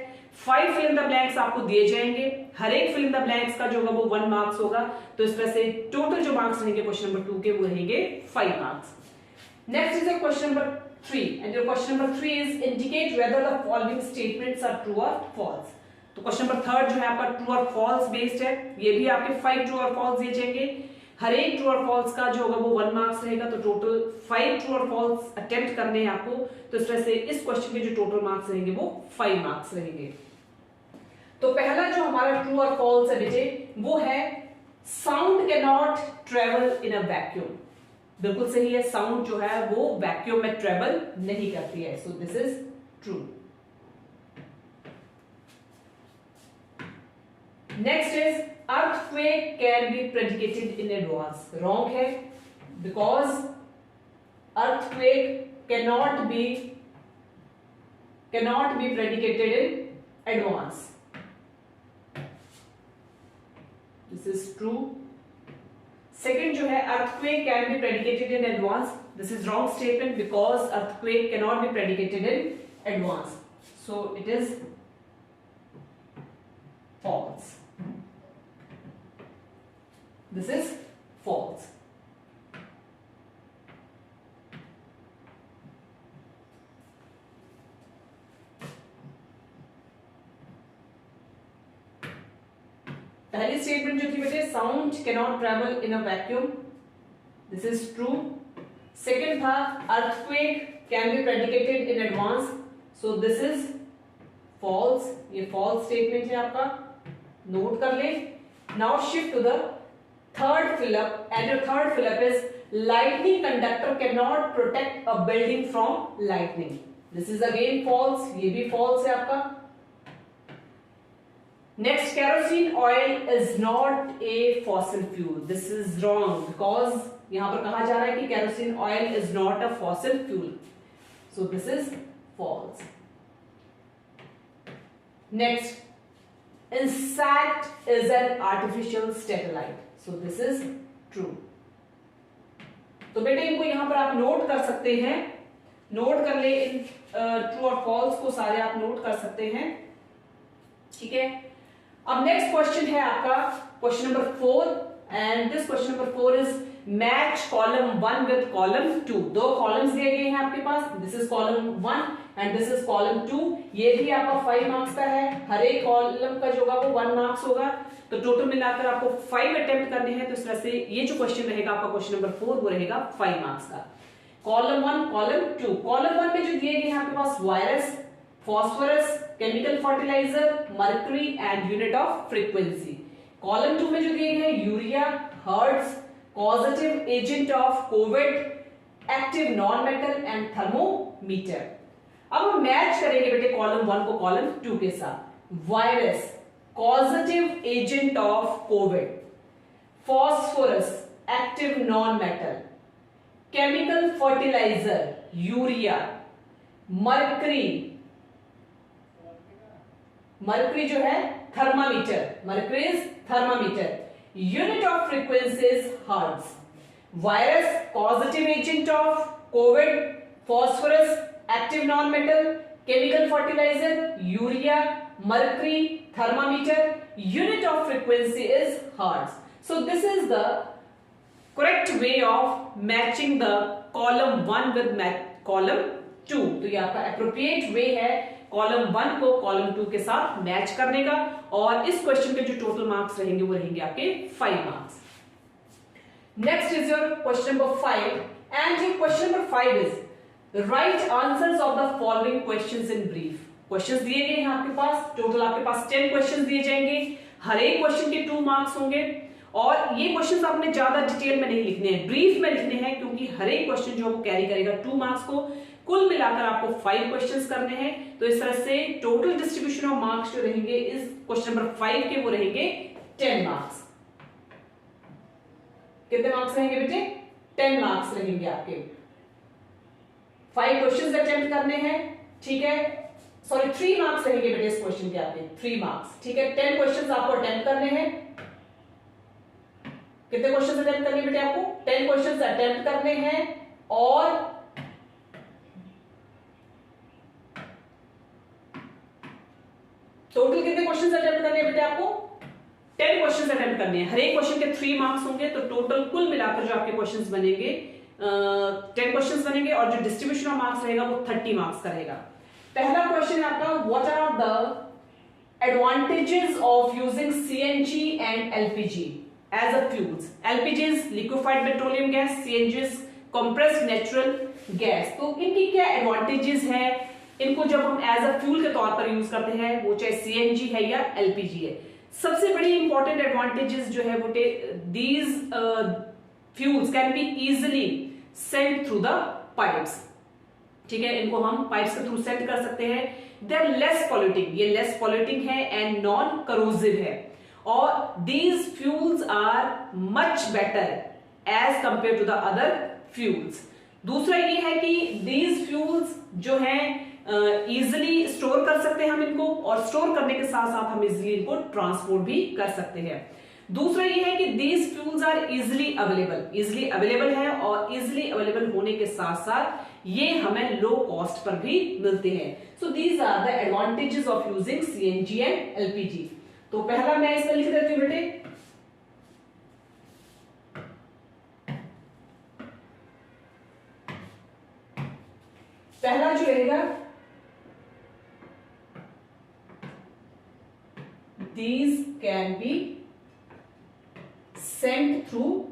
5 फिल इन द ब्लैंक्स आपको दिए जाएंगे, हर एक फिल इन द ब्लैंक्स का जो होगा वो 1 मार्क्स होगा, तो इस तरह से टोटल जो मार्क्स रहेंगे क्वेश्चन नंबर 2 के वो रहेंगे 5 marks. Next is your question number 3, and your question number 3 is indicate whether the following statements are true or false। तो क्वेश्चन नंबर 3 जो है आपका ट्रू और फॉल्स बेस्ड है, ये भी आपके 5 ट्रू और फॉल्स दिए जाएंगे, हर एक ट्रू और फॉल्स का जो होगा वो 1 मार्क्स रहेगा, तो टोटल 5 ट्रू और फॉल्स अटेम्प्ट करने हैं आपको, तो इस तरह से इस क्वेश्चन के जो टोटल मार्क्स रहेंगे वो 5 मार्क्स रहेंगे। तो पहला जो हमारा ट्रू और फॉल्स है बेटे वो है sound can not travel in a vacuum. बिल्कुल सही है, साउंड जो है वो वैक्यूम में ट्रेवल नहीं करती है, so this is true. Next is earthquake can be predicted in advance. Wrong है, because earthquake cannot be predicted in advance. This is true. Second जो है earthquake can be predicted in advance, this is wrong statement because earthquake can not be predicted in advance, so it is false. This is false. पहली स्टेटमेंट जो थी बेटे sound can not travel in a vacuum, this is true. Second था earthquake can be predicted in advance, so this is false, ये फॉल्स स्टेटमेंट है आपका, नोट कर ले। Now shift to the third fill up, and your third fill up is lightning conductor can not protect a building from lightning, this is again false, ये भी फॉल्स है आपका। Next, kerosene oil is not a fossil fuel, this is wrong because यहां पर कहा जा रहा है कि kerosene oil is not a fossil fuel, so this is false. Next, insect is an artificial satellite, so this is true. तो बेटे इनको यहां पर आप नोट कर सकते हैं, नोट कर ले, इन ट्रू और फॉल्स को सारे आप नोट कर सकते हैं, ठीक है। अब नेक्स्ट क्वेश्चन है आपका question number 4, and this question number 4 is match column 1 with column 2। दो कॉलम्स दिए गए हैं आपके पास, this is column 1 and this is column 2। ये भी आपका 5 मार्क्स का है, हर एक कॉलम का जो होगा वो 1 मार्क्स होगा, तो टोटल मिलाकर आपको 5 अटेम्प्ट करने हैं। तो इस तरह से ये जो क्वेश्चन रहेगा आपका क्वेश्चन नंबर 4 वो रहेगा 5 मार्क्स का। Column 1, column 2। कॉलम 1 में जो दिए गए हैं आपके पास virus, phosphorus, chemical fertiliser, mercury and unit of frequency. Column 2 में जो दिए गए हैं urea, hertz, causative agent of Covid, active non metal and thermometer. अब हम मैच करेंगे बेटे कॉलम 1 को कॉलम 2 के साथ। Virus, causative agent of COVID, phosphorus, active non metal, chemical fertiliser urea, mercury, mercury जो है thermometer, mercury is thermometer, unit of frequency is hertz. Virus, positive agent of COVID, phosphorus, active non metal, chemical fertiliser, urea, mercury, thermometer, unit of frequency is hertz. So this is the correct way of matching the column 1 with column 2। तो ये आपका एप्रोप्रिएट वे है कॉलम 1 को कॉलम 2 के साथ मैच करने का, और इस क्वेश्चन के जो टोटल मार्क्स रहेंगे वो रहेंगे आपके 5 marks. Next is your question number 5, and your question number 5 is right answers of the following questions in brief. Questions दिए गए हैं आपके पास, टोटल आपके पास 10 क्वेश्चंस दिए जाएंगे, हर एक क्वेश्चन के 2 मार्क्स होंगे, और ये क्वेश्चंस आपने ज्यादा डिटेल में नहीं लिखने हैं, ब्रीफ में लिखने हैं, क्योंकि हर एक क्वेश्चन जो वो कैरी करेगा 2 मार्क्स को। कुल मिलाकर आपको 5 क्वेश्चंस करने हैं, तो इस तरह से टोटल डिस्ट्रीब्यूशन ऑफ मार्क्स जो रहेंगे इस क्वेश्चन नंबर 5 के वो रहेंगे 10 मार्क्स। कितने मार्क्स रहेंगे बेटे? 10 मार्क्स रहेंगे आपके। 5 क्वेश्चंस अटेम्प्ट करने हैं, ठीक है, सॉरी 3 मार्क्स रहेंगे बेटे इस क्वेश्चन के आपके, 3 मार्क्स, ठीक है। 10 क्वेश्चंस आपको अटेम्प्ट करने हैं। कितने क्वेश्चंस अटेम्प्ट करने बेटे आपको? 10 क्वेश्चंस अटेम्प्ट करने हैं, और टोटल कितने क्वेश्चंस अटेम्प्ट करने हैं बेटे आपको? 10 क्वेश्चंस अटेम्प्ट करने हैं, हर एक क्वेश्चन के 3 मार्क्स होंगे, तो टोटल कुल मिलाकर जो आपके क्वेश्चंस बनेंगे 10 क्वेश्चंस बनेंगे, और जो डिस्ट्रीब्यूशन ऑफ मार्क्स रहेगा वो 30 मार्क्स का रहेगा। पहला क्वेश्चन है आपका, what are the advantages of using CNG and LPG as a fuels. LPG is liquefied petroleum gas, CNG is compressed natural gas. तो इनकी क्या एडवांटेजेस है, इनको जब हम एज अ फ्यूल के तौर पर यूज करते हैं, वो चाहे सीएनजी है या एलपीजी है। सबसे बड़ी इंपॉर्टेंट एडवांटेजेस जो है वो these fuels can be easily Saint through the pipes, ठीक है, इनको हम पाइप्स के थ्रू सेंड कर सकते हैं। दे आर लेस पॉल्यूटिंग, ये लेस पॉल्यूटिंग है एंड नॉन करोसिव है, और these fuels are much better as compare to the other fuels. दूसरा ये है कि दीज फ्यूल्स जो हैं इजिली स्टोर कर सकते हैं हम इनको, और स्टोर करने के साथ साथ हम इजिली इनको ट्रांसपोर्ट भी कर सकते हैं। दूसरा ये है कि these fuels are easily available है, और इजिली अवेलेबल होने के साथ साथ ये हमें लो कॉस्ट पर भी मिलते हैं। So these are the advantages of using CNG and LPG. तो पहला मैं इसमें लिख देती हूं बेटे, पहला जो रहेगा, these can be sent through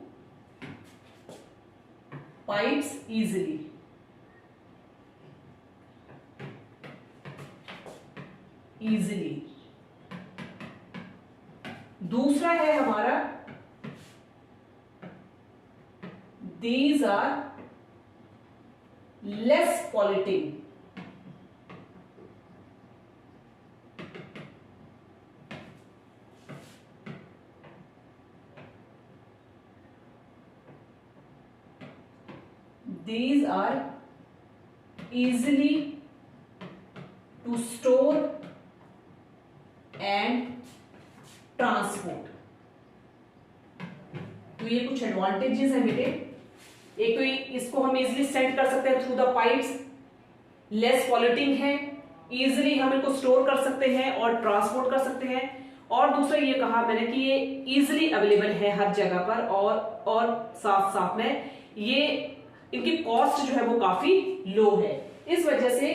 pipes easily. दूसरा है हमारा, these are less polluting. These are easily to store and transport. तो ये कुछ एडवांटेजेस हैं बेटे। एक तो इसको हम इजिली सेंड कर सकते हैं through the pipes, less polluting है, इजिली हम इनको स्टोर कर सकते हैं और ट्रांसपोर्ट कर सकते हैं, और दूसरा ये कहा मैंने कि ये इजिली अवेलेबल है हर जगह पर, और साथ साथ में ये इनकी कॉस्ट जो है वो काफी लो है। इस वजह से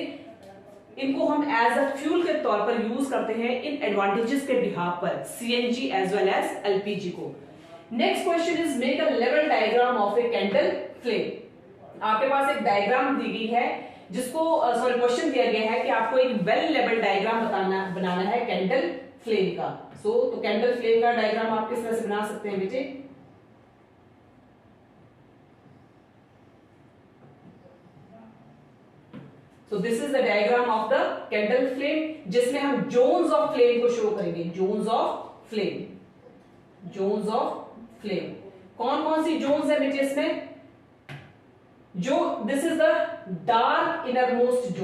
इनको हम एज अ फ्यूल के तौर पर यूज करते हैं इन एडवांटेजेस के बिहाफ पर, CNG as well as LPG को। Next question is make a level diagram of a candle flame. आपके पास एक डायग्राम दी गई है जिसको क्वेश्चन दिया गया है कि आपको एक वेल लेवल डायग्राम बनाना है कैंडल फ्लेम का। तो कैंडल फ्लेम का डायग्राम आप किस तरह से बना सकते हैं बेटे? So this is the diagram of the candle flame, जिसमें हम जोन्स ऑफ फ्लेम को शो करेंगे। जोन्स ऑफ फ्लेम कौन कौन सी जोन्स है बेटे इसमें? जो this is the dark innermost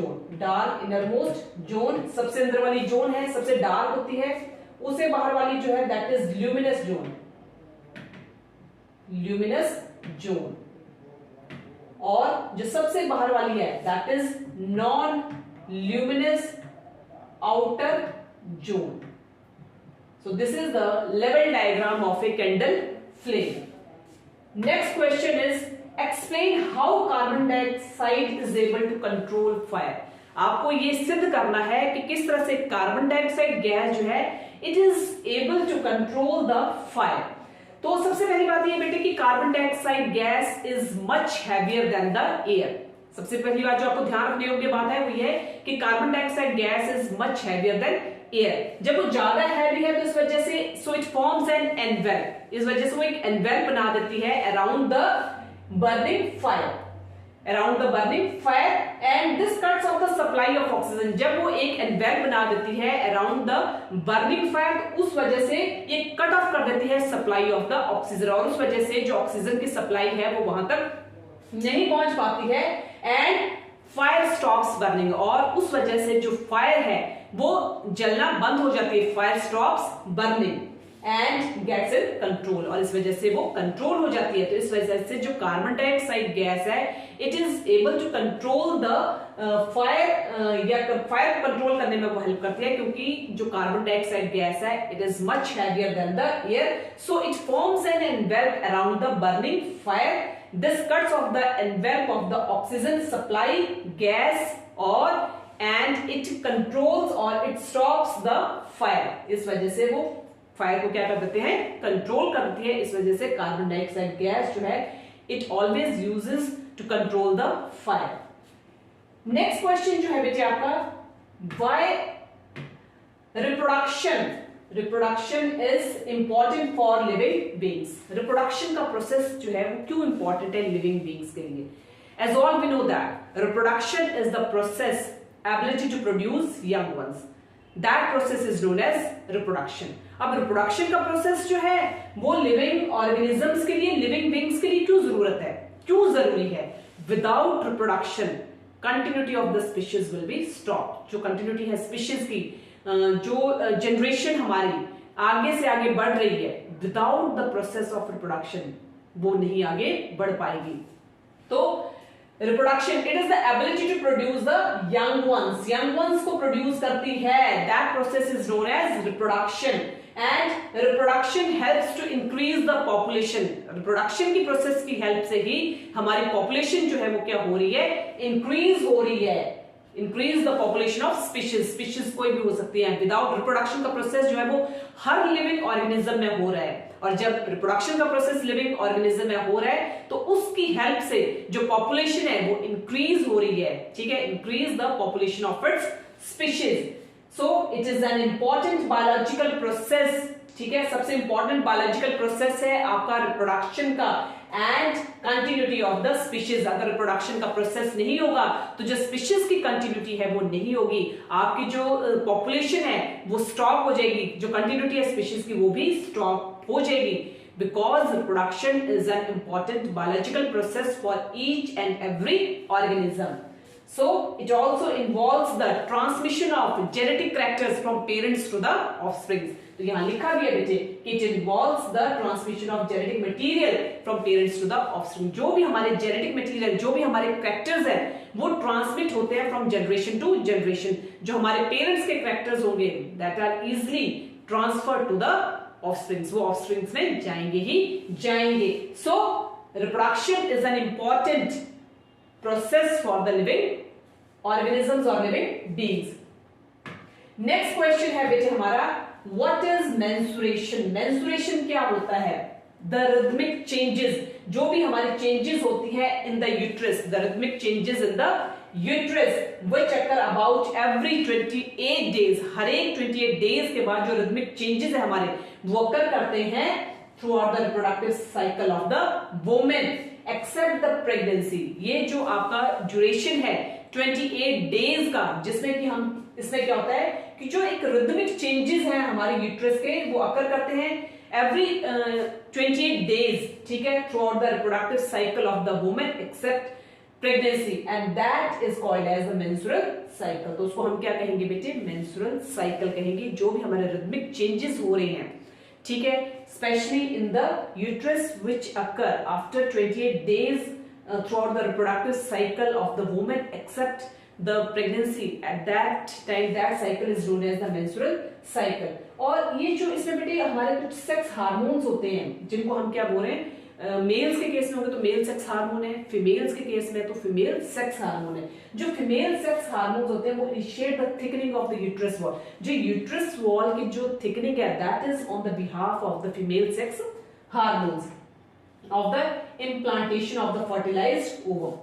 zone, सबसे अंदर वाली जोन है, सबसे डार्क होती है। उसे बाहर वाली जो है दैट इज ल्यूमिनस जोन, और जो सबसे बाहर वाली है that is non luminous outer zone. So this is the लेवल diagram of a candle flame. Next question is explain how carbon dioxide is able to control fire. आपको यह सिद्ध करना है कि किस तरह से कार्बन डाइऑक्साइड गैस जो है it is able to control the fire. तो सबसे पहली बात ये बेटे कि carbon dioxide gas is much heavier than the air. सबसे पहली बात जो आपको ध्यान रखने योग्य बात है वो ये है कि carbon dioxide gas is much heavier then air. जब वो ज्यादा हैवी है तो इस वजह से सो इट फॉर्म्स एन एनवेल्प, इस वजह से वो एक एनवेल्प बना देती है around the burning fire and this cuts off the supply of oxygen. जब वो एक एनवेल्प बना देती है अराउंड द बर्निंग फायर तो उस वजह से ये कट ऑफ कर देती है सप्लाई ऑफ द ऑक्सीजन, और उस वजह से जो ऑक्सीजन की सप्लाई है वो वहां तक नहीं पहुंच पाती है एंड फायर स्टॉप्स बर्निंग, और उस वजह से जो फायर है वो जलना बंद हो जाती है। Fire stops burning and gets in control, और इस वजह से वो कंट्रोल हो जाती है। तो इस वजह से जो कार्बन डाइऑक्साइड गैस है it is able to control the fire, या फायर कंट्रोल करने में वो हेल्प करती है, क्योंकि जो कार्बन डाइऑक्साइड गैस है it is much heavier than the air, so it forms an envelope around the burning fire. This cuts off the envelope of the oxygen supply gas and it controls or it stops the fire। इस वजह से वो फायर को क्या कर देते हैं? कंट्रोल करती है। इस वजह से कार्बन डाइऑक्साइड गैस जो है it always uses to control the fire. Next question जो है बेटे आपका, why reproduction is important for living beings. Reproduction का प्रोसेस जो है वो क्यों इंपॉर्टेंट है लिविंग बीइंग्स के लिए? As all we know that reproduction is the process ability to produce young ones. That process is known as reproduction. अब reproduction का process जो है वो living organisms के लिए, living beings के लिए क्यों जरूरी है? Without reproduction, continuity of the species will be stopped. जो continuity है species की, जो generation हमारी आगे से आगे बढ़ रही है, without the process of reproduction वो नहीं आगे बढ़ पाएगी। तो reproduction, it is the ability to produce the young ones को प्रोड्यूस करती है, that process is known as reproduction. And reproduction helps to increase the population, reproduction की प्रोसेस की हेल्प से ही हमारी पॉपुलेशन जो है वो क्या हो रही है, इंक्रीज हो रही है। Increase the population of species कोई भी हो सकती है। विदाउट रिप्रोडक्शन का प्रोसेस जो है वो हर लिविंग ऑर्गेनिज्म में हो रहा है, और जब रिप्रोडक्शन का प्रोसेस लिविंग ऑर्गेनिज्म में हो रहा है तो उसकी हेल्प से जो पॉपुलेशन है वो इंक्रीज हो रही है, ठीक है, increase the population of its species. So it is an important biological process, ठीक है, सबसे इंपॉर्टेंट बायोलॉजिकल प्रोसेस है आपका रिप्रोडक्शन का and continuity of the species. अगर रिप्रोडक्शन का प्रोसेस नहीं होगा तो जो स्पीशीज की कंटिन्यूटी है वो नहीं होगी, आपकी जो पॉपुलेशन है वो स्टॉप हो जाएगी, जो कंटिन्यूटी है स्पीशीज की वो भी स्टॉप हो जाएगी, because reproduction is an important biological process for each and every organism. So it also involves the transmission of genetic characters from parents to the offspring. तो यहाँ लिखा भी है बेटे कि it involves the transmission of genetic material from parents to the offspring. जो भी हमारे genetic material, जो भी हमारे characters हैं, वो transmit होते हैं from generation to generation. जो हमारे parents के characters होंगे, that are easily transferred to the offsprings. वो offsprings में जाएंगे ही जाएंगे. So reproduction is an important process for the living organisms or living beings. Next question है बेटे हमारा, what is menstruation? menstruation क्या होता है? The rhythmic changes, जो भी हमारी changes होती है in the uterus, the rhythmic changes in the uterus which occur about every 28 days, हर एक 28 days के बाद जो rhythmic changes है हमारे वो occur करते हैं throughout the reproductive cycle of the woman except the pregnancy. ये जो आपका ड्यूरेशन है 28 डेज का, जिसमें कि हम इसमें क्या होता है कि जो एक रिदमिक चेंजेस हैं हमारे यूट्रस के वो अकर करते हैं एवरी 28 डेज, ठीक है, throughout the reproductive cycle of the women except pregnancy, and that is called as the menstrual cycle. तो उसको हम क्या कहेंगे बेटे, मेंस्ट्रुअल साइकिल कहेंगे। जो भी हमारे रिदमिक चेंजेस हो रहे हैं, ठीक है, specially in the uterus which occur after 28 days throughout the reproductive cycle of the woman except the pregnancy, at that time that cycle is known as the menstrual cycle. और ये जो इसमें बेटे हमारे कुछ सेक्स हार्मोन्स होते हैं जिनको हम क्या बोल रहे हैं, मेल्स के केस में होंगे तो मेल सेक्स हार्मोन है, फीमेल्स के केस में तो फीमेल सेक्स हार्मोन है। जो फीमेल सेक्स हार्मोन्स होते हैं वो initiate the thickening of the uterus wall. जो यूट्रस वॉल की जो थिकनिंग है that is on the behalf of the female sex hormones of the implantation of the fertilized ovum.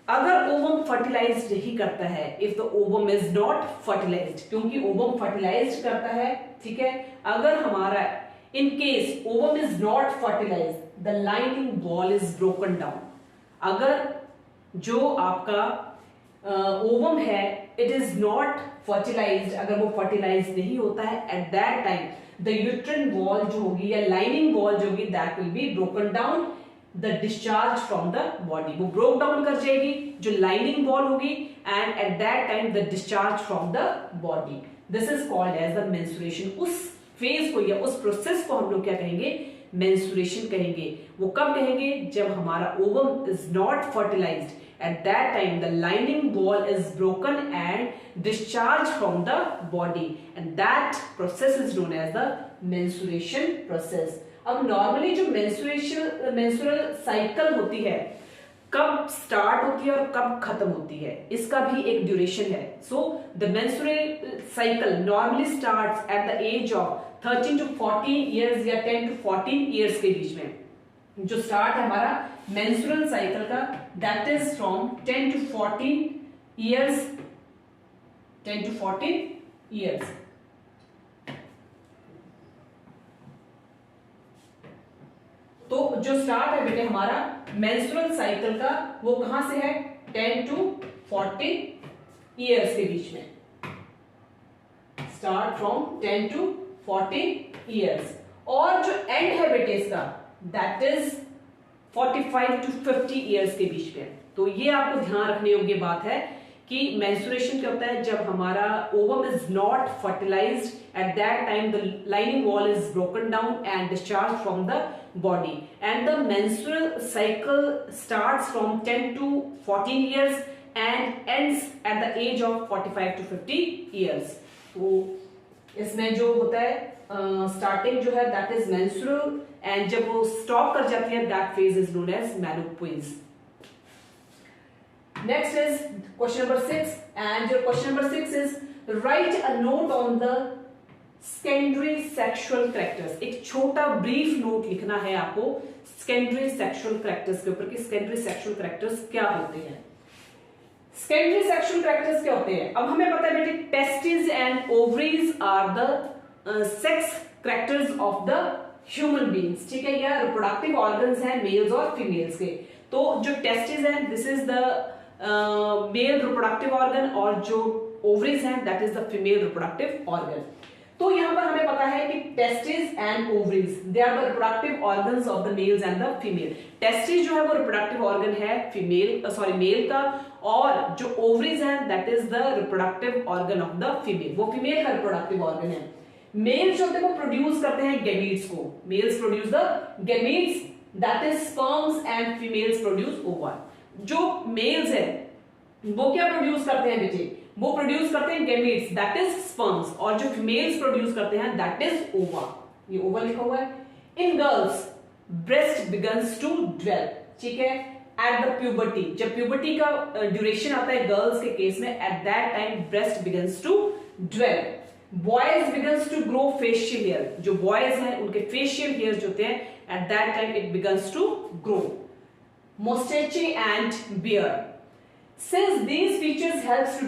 अगर ओवम फर्टिलाइज्ड नहीं करता है, if the ovum is not fertilized, क्योंकि ओवम फर्टिलाइज्ड करता है, ठीक है, अगर हमारा in case ovum is not fertilized, the lining wall is broken down. अगर जो आपका ओवम है it is not fertilized, अगर वो फर्टिलाइज नहीं होता है, at that time the uterine wall जो होगी या lining wall जो होगी that will be broken down, the discharge from the body वो broke down कर जाएगी जो lining wall होगी, and at that time the discharge from the body. This is called as the menstruation. उस phase को या उस process को हम लोग क्या कहेंगे, menstruation कहेंगे। वो कब कहेंगे, जब हमारा ovum is not fertilized, at that time the lining wall is broken and discharged from the body, and that process is known as the menstruation process. अब normally जो menstrual cycle होती है कब स्टार्ट होती है और कब खत्म होती है, इसका भी एक ड्यूरेशन है। So the menstrual cycle normally starts at the age of 13 to 14 years या 10 to 14 ईयर्स के बीच में। जो स्टार्ट है हमारा मेंस्ट्रुअल साइकिल का that is from 10 to 14 years, 10 to 14 years. तो जो स्टार्ट है बेटे हमारा मेंस्ट्रुअल साइकिल का वो कहां से है, 10 to 14 ईयर्स के बीच में। स्टार्ट फ्रॉम 10 to 14 ईयर्स, और जो एंड है बेटे इसका दैट इज 45 to 50 ईयर्स के बीच में। तो ये आपको ध्यान रखने योग्य बात है कि मेंस्ट्रुएशन क्या होता है, जब हमारा ovum is not fertilised at that time the lining wall is broken down and discharge from the body, and the menstrual cycle starts from 10 to 14 years and ends at the age of 45 to 50 years. तो इसमें जो होता है स्टार्टिंग जो है दैट इज मेंस्ट्रुअल, एंड जब वो स्टॉप कर जाती है that phase is known as menopause. Next is question number 6, and your question number 6 is write a note on the secondary sexual characters. एक छोटा ब्रीफ नोट लिखना है आपको सेकेंडरी सेक्सुअल कैरेक्टर्स के ऊपर कि सेकेंडरी सेक्सुअल कैरेक्टर्स क्या होते हैं. सेकेंडरी सेक्सुअल कैरेक्टर्स क्या होते हैं? अब हमें पता है बेटे testis and ovaries are the sex characters of the human beings. ठीक है, या रिप्रोडक्टिव ऑर्गन्स हैं मेल्स और फीमेल्स के. तो जो टेस्टिस है this is the male reproductive organ, और जो ओवरीज हैं that is the female reproductive organ. तो यहां पर हमें पता है कि testis and ovaries they are the reproductive organs of the males and the female. Testis जो है वो रिप्रोडक्टिव ऑर्गन है मेल का, और जो ओवरीज है that is the reproductive organ of the female, वो फीमेल का रिप्रोडक्टिव ऑर्गन है. मेल्स जो होते हैं वो प्रोड्यूस करते हैं गैमीट्स को. Males produce the gametes that is sperms and females produce ova. जो मेल्स है वो क्या प्रोड्यूस करते हैं बेटे? वो प्रोड्यूस करते हैं गैमीट्स दैट इज स्पर्म्स, और जो फीमेल्स प्रोड्यूस करते हैं दैट इज ओवा. ये ओवा लिखा हुआ है. In girls breast begins to develop. ठीक है, एट द प्यूबर्टी, जब प्यूबर्टी का ड्यूरेशन आता है गर्ल्स के केस में, at that time breast begins to develop. Boys begins to grow facial hair. जो बॉयज हैं उनके फेशियल हेयर जो होते हैं at that time it begins to grow. Moustache and beard. Since these features helps to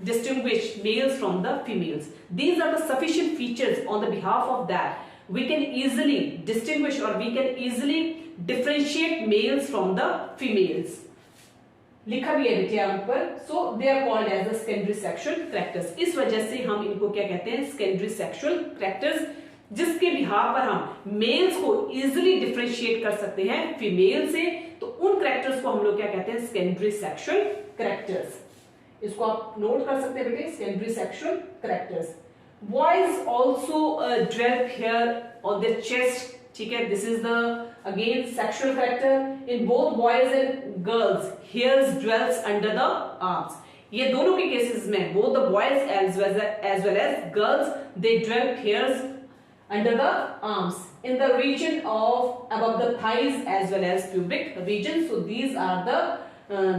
distinguish males from the females, these are the sufficient features on the behalf of that we can easily distinguish or we can easily differentiate males from the females. लिखा भी है बेटे यहाँ पर. So they are called as the secondary sexual characters. इस वजह से हम इनको क्या कहते हैं? secondary sexual characters, जिसके बिहार पर हम मेल्स को इजिली डिफरेंशिएट कर सकते हैं फीमेल से. तो उन कैरेक्टर्स को हम लोग क्या कहते हैं? Secondary sexual characters. इसको आप नोट कर सकते हैं बेटे, secondary sexual characters. Boys also develop hair on their chest. ठीक है, this is the again sexual character. In both boys and girls hairs develops under the arms. ये दोनों के केसेस में both the boys as well as girls they develop hairs under the arms in the region of above the thighs as well as pubic region. So these are the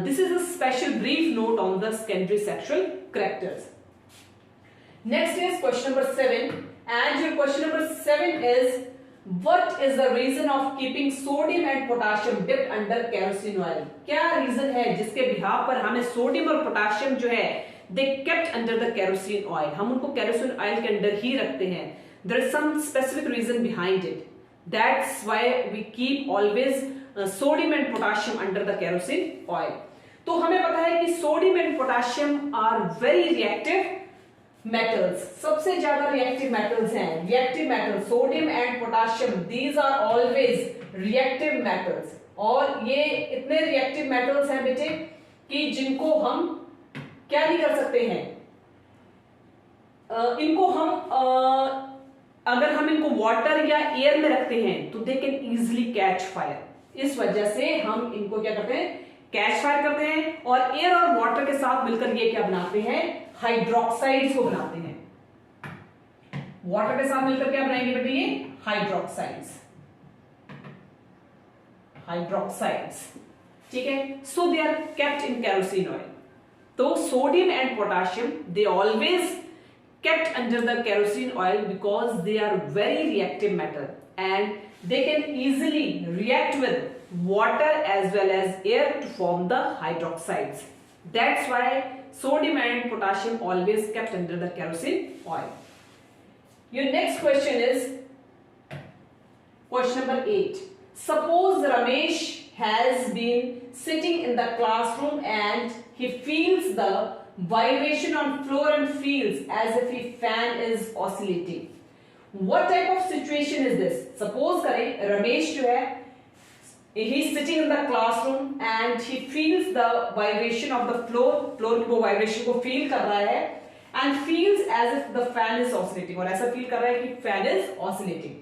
this is a special brief note on the secondary sexual characters. Next is question number 7, and your question number 7 is what is the reason of keeping sodium and potassium dipped under kerosene oil? क्या रीजन है जिसके बिहार पर हमें सोडियम और पोटाशियम जो है they kept under the kerosene oil, हम उनको केरोसिन ऑयल के अंदर ही रखते हैं. There is some specific reason behind it. That's why we keep always sodium and potassium under the kerosene oil. तो हमें पता है कि sodium and potassium are very reactive metals. सबसे ज्यादा रिएक्टिव मेटल्स हैं. Reactive metal sodium and potassium, these are always reactive metals. और ये इतने रिएक्टिव मेटल्स हैं बेटे कि जिनको हम क्या नहीं कर सकते हैं, इनको हम अगर हम इनको वाटर या एयर में रखते हैं तो they can easily catch fire. इस वजह से हम इनको क्या करते हैं? कैच फायर करते हैं. और एयर और वाटर के साथ मिलकर ये क्या बनाते हैं? हाइड्रोक्साइड्स को बनाते हैं. वाटर के साथ मिलकर क्या बनाएंगे बेटे? ये हाइड्रोक्साइड्स. हाइड्रोक्साइड्स. ठीक है, so they are kept in kerosene oil. तो sodium and potassium they always kept under the kerosene oil because they are very reactive metal and they can easily react with water as well as air to form the hydroxides. That's why sodium and potassium always kept under the kerosene oil. Your next question is question number 8. Suppose Ramesh has been sitting in the classroom and he feels the vibration on floor and feels as if his fan is oscillating. What type of situation is this? Suppose करें रमेश जो है he is sitting in the classroom and he feels the vibration of the floor की वो वाइब्रेशन को फील कर रहा है and feels as if the fan is oscillating, और ऐसा फील कर रहा है कि fan is oscillating.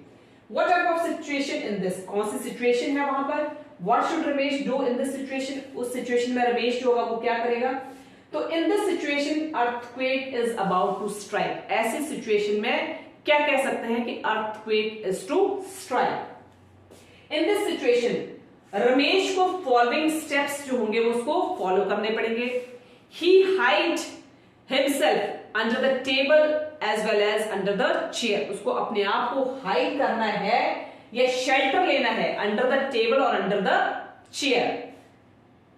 What type of situation in this? कौन सी सिचुएशन है वहां पर? What should Ramesh do in this situation? उस सिचुएशन में रमेश जो होगा वो क्या करेगा? तो in this situation earthquake is about to strike. ऐसी सिचुएशन में क्या कह सकते हैं कि earthquake is to strike. In this situation Ramesh को फॉलोइंग स्टेप्स जो होंगे वो उसको फॉलो करने पड़ेंगे. He hide himself under the table as well as under the chair. उसको अपने आप को हाइड करना है या शेल्टर लेना है अंडर द टेबल और अंडर द चेयर.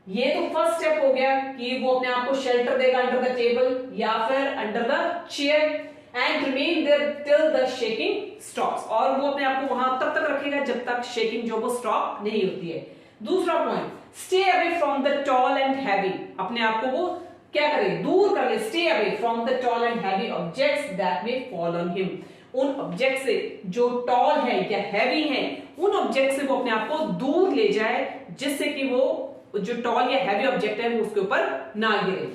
ये तो फर्स्ट स्टेप हो गया कि वो अपने आप को शेल्टर देगा अंडर द टेबल या फिर under the chair and remain there till the shaking stops, और वो अपने आप को वहां तब तक रखेगा जब तक शेकिंग जो वो स्टॉप नहीं होती है. दूसरा point, stay away from the tall and heavy. अपने आप को वो क्या करे? दूर कर ले. Stay away from the tall and heavy objects that may fall on him. उन ऑब्जेक्ट से जो टॉल है या हैवी है उन ऑब्जेक्ट से वो अपने आप को दूर ले जाए जिससे कि वो जो टॉल या हैवी ऑब्जेक्ट है वो उसके ऊपर ना गिरे.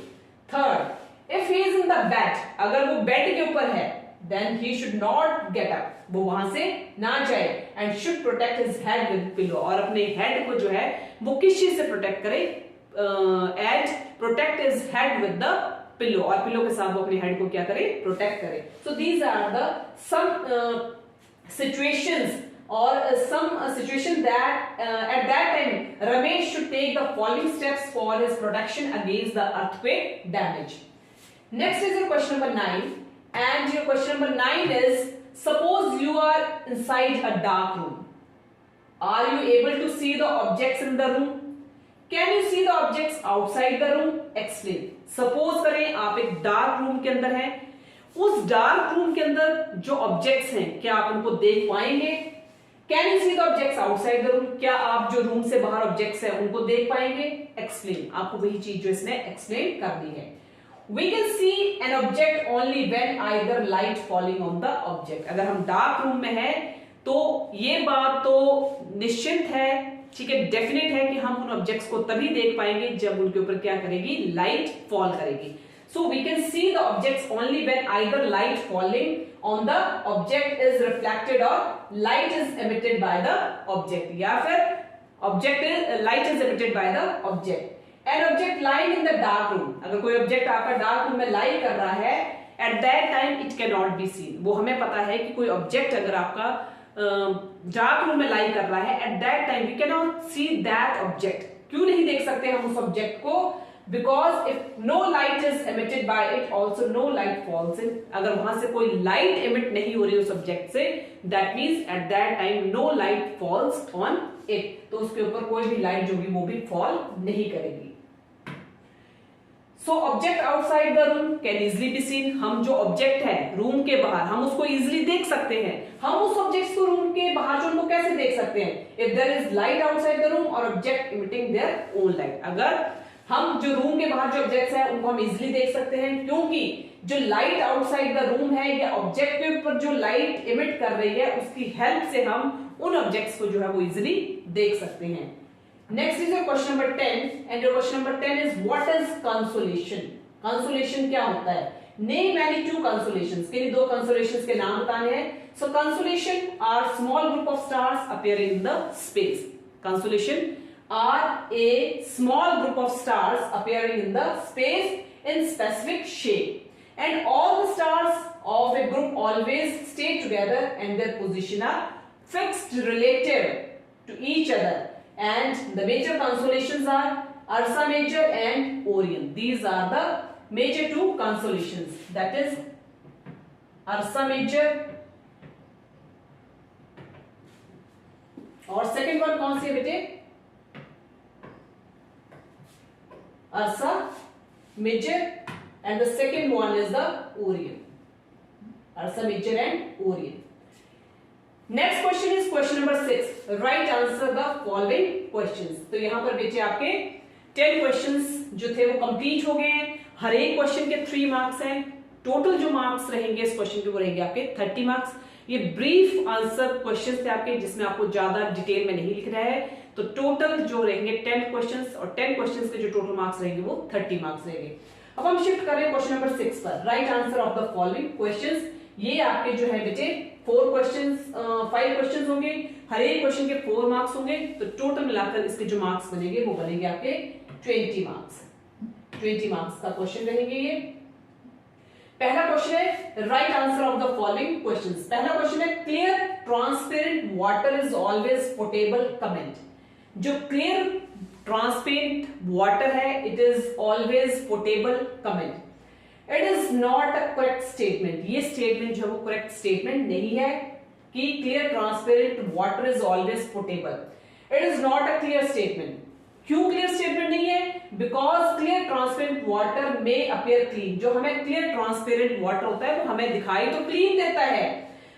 Third, if he is in the bed, अगर वो बेड के ऊपर है then he should not get up, वो वहां से ना जाए and should protect his head with pillow, और अपने हेड को जो है वो किस चीज से प्रोटेक्ट करे? And protect his head with the pillow, और पिलो के साथ वो अपने हेड को क्या करे? प्रोटेक्ट करे. So these are the some situations or some situation that at that time Ramesh should take the following steps for his protection against the earthquake damage. Next is your question number 9, and your question number 9 is, suppose you are inside a dark room. Are you able to see the objects in the room? Can you see the objects outside the room? Explain. Suppose करें आप एक डार्क रूम के अंदर हैं, उस डार्क रूम के अंदर जो ऑब्जेक्ट्स हैं क्या आप उनको देख पाएंगे? Can you see the objects outside the room? क्या आप जो रूम से बाहर ऑब्जेक्ट्स हैं उनको देख पाएंगे? Explain. आपको वही चीज जो इसने एक्सप्लेन कर दी है. We can see an object only when either light falling on the object. अगर हम डार्क रूम में हैं तो ये बात तो निश्चित है, ठीक है, डेफिनेट है कि हम उन ऑब्जेक्ट्स को तभी देख पाएंगे जब उनके ऊपर क्या करेगी? लाइट फॉल करेगी. So we can see the objects only when either light falling on the object is reflected or light is emitted by the object, या फिर light is emitted by the object. An object lying in the dark room, अगर कोई ऑब्जेक्ट आपका डार्क रूम में लाई कर रहा है, at that time it cannot be seen. वो हमें पता है कि कोई ऑब्जेक्ट अगर आपका डार्क रूम में लाई कर रहा है, at that time we cannot see that object. क्यों नहीं देख सकते हम उस ऑब्जेक्ट को? Because if no light is emitted by it, also no light falls in. अगर वहां से कोई लाइट एमिट नहीं हो रही उस ऑब्जेक्ट से, that means at that time no light falls on it. तो उसके ऊपर कोई भी लाइट जो भी वो भी फॉल नहीं करेगी. So object outside the room can easily be seen. हम जो ऑब्जेक्ट है रूम के बाहर हम उसको इजिली देख सकते हैं. हम उस ऑब्जेक्ट को रूम के बाहर जो उनको कैसे देख सकते हैं? If there is light outside the room or object emitting their own light. अगर हम जो रूम के बाहर जो ऑब्जेक्ट्स हैं उनको हम इजीली देख सकते हैं क्योंकि जो लाइट आउटसाइड द रूम है या ऑब्जेक्ट के ऊपर जो लाइट इमिट कर रही है उसकी हेल्प से हम उन ऑब्जेक्ट्स को जो है वो इजीली देख सकते हैं. Next is your question number 10, and your question number 10 is what is constellation? Constellation क्या होता है? Name any two constellations. के लिए दो कंसोलेशंस के नाम बताने हैं. So constellation are small group of stars appearing in the space. Constellation are a small group of stars appearing in the space in specific shape and all the stars of a group always stay together and their position are fixed relative to each other, and the major constellations are Ursa Major and Orion. These are the major two constellations, that is Ursa Major और second one कौन सी है बेटे? Ursa Major, and the second one is the Orion. Ursa Major and Orion. Next question is question number 6. Right answer the following questions. तो यहाँ पर बेटे आपके 10 questions जो थे वो कंप्लीट हो गए हैं. हर एक क्वेश्चन के 3 मार्क्स हैं. टोटल जो मार्क्स रहेंगे इस क्वेश्चन के वो रहेंगे आपके 30 मार्क्स. ये ब्रीफ आंसर क्वेश्चंस थे आपके जिसमें आपको ज्यादा डिटेल में नहीं लिखना है. तो टोटल जो रहेंगे 10 क्वेश्चंस, और 10 क्वेश्चंस के जो टोटल मार्क्स रहेंगे वो 30 मार्क्स रहेंगे। अब हम शिफ्ट कर रहे हैं क्वेश्चन नंबर 6 पर। Right answer of the following questions. ये आपके जो है बेटे 4 क्वेश्चंस 5 क्वेश्चंस होंगे, हर एक क्वेश्चन के 4 मार्क्स होंगे, तो टोटल मिलाकर इसके जो मार्क्स बनेंगे वो बनेंगे आपके 20 मार्क्स। 20 मार्क्स का क्वेश्चन रहेंगे ये। पहला क्वेश्चन है right answer of the following questions. पहला क्वेश्चन है clear transparent water is always potable, comment. जो क्लियर ट्रांसपेरेंट वाटर है it is always potable, comment. It is not a correct statement. ये स्टेटमेंट जो है वो करेक्ट स्टेटमेंट नहीं है कि clear transparent water is always potable. It is not a clear statement. क्यों क्लियर स्टेटमेंट नहीं है? बिकॉज क्लियर ट्रांसपेरेंट वाटर में अपीयर क्लीन। जो हमें क्लियर ट्रांसपेरेंट वाटर होता है वो हमें दिखाई तो क्लीन देता है,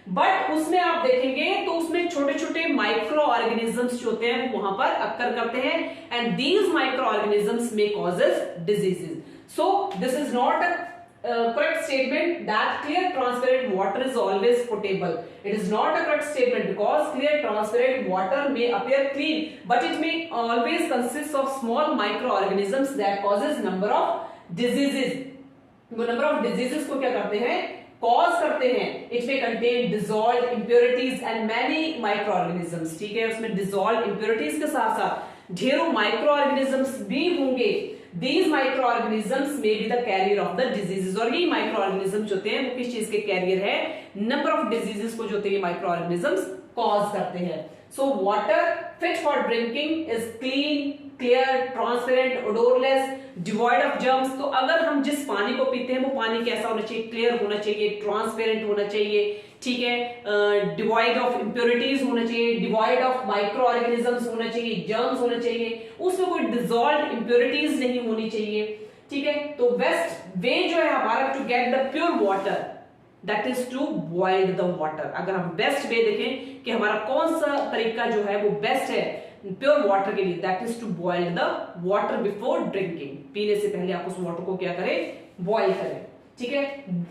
बट उसमें आप देखेंगे तो उसमें छोटे छोटे माइक्रो ऑर्गेनिजम्स जो होते हैं वो वहां पर अक्कर करते हैं, एंड दीज माइक्रो ऑर्गेनिजम्स में causes diseases. So this is not a correct statement that clear transparent water is always potable. It is not a correct statement because clear transparent water may appear clean, but it may always consist of small microorganisms that causes number of diseases. वो number of diseases को क्या करते हैं? Cause करते हैं। It may contain dissolved impurities and many microorganisms. ठीक है, उसमें dissolved impurities के साथ साथ ढेरों microorganisms भी होंगे। These microorganisms may be the carrier of the diseases। और ये microorganisms होते हैं वो किस चीज के कैरियर है? नंबर ऑफ डिजीजेस को जो होते हैं microorganisms कॉज करते हैं। So water fit for drinking is clean, clear, transparent, odorless, devoid of germs। तो अगर हम जिस पानी को पीते हैं वो पानी कैसा होना चाहिए? क्लियर होना चाहिए, ट्रांसपेरेंट होना चाहिए, ठीक है, डिवाइड ऑफ इंप्योरिटीज होना चाहिए, डिवाइड ऑफ माइक्रो ऑर्गेनिजम्स होना चाहिए, जर्म्स होना चाहिए, उसमें कोई डिसॉल्व्ड इंप्योरिटीज नहीं होनी चाहिए, ठीक है। तो बेस्ट वे जो है हमारा to get the pure water that is to boil the water. अगर हम बेस्ट वे देखें कि हमारा कौन सा तरीका जो है वो बेस्ट है प्योर वाटर के लिए, that is to boil the water before drinking. पीने से पहले आप उस वाटर को क्या करें? बॉइल करें, ठीक है।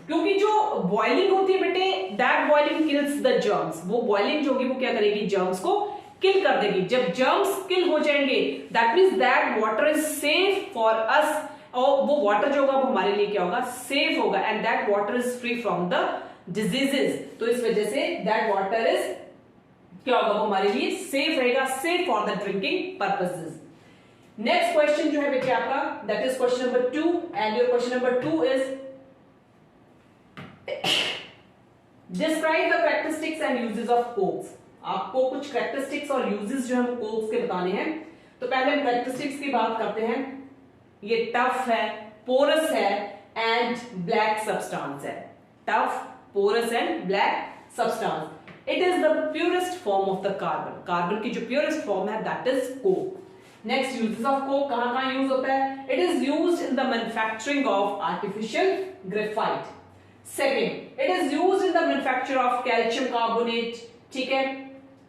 क्योंकि जो बॉइलिंग होती है बेटे, that boiling kills the germs. वो बॉइलिंग जो होगी वो क्या करेगी? जर्म्स को किल कर देगी। जब जर्म्स किल हो जाएंगे that means that water is safe for us, और वो वाटर जो होगा वो हमारे लिए क्या होगा? सेफ होगा, and that water is free from the diseases. तो इस वजह से दैट वाटर इज क्या होगा? वो हमारे लिए सेफ रहेगा, safe for the drinking purposes. Next question जो है बेटे आपका that is question number 2, and your question number 2 is describe the characteristics and uses of Cokes. आपको कुछ कैरेक्टरिस्टिक्स और यूजेस जो है वो कोक्स के बताने हैं। तो पहले हम कैरेक्टरिस्टिक्स की बात करते हैं। ये टफ है, पोरस है एंड ब्लैक सब्सटेंस है। Tough, porous and black substance. It is the purest form of the carbon. Carbon की जो प्योरेस्ट फॉर्म है that is coke. Next uses of coke कहां यूज होता है? It is used in the manufacturing of artificial graphite. Second, it is used in the manufacture of calcium carbonate, ठीक है,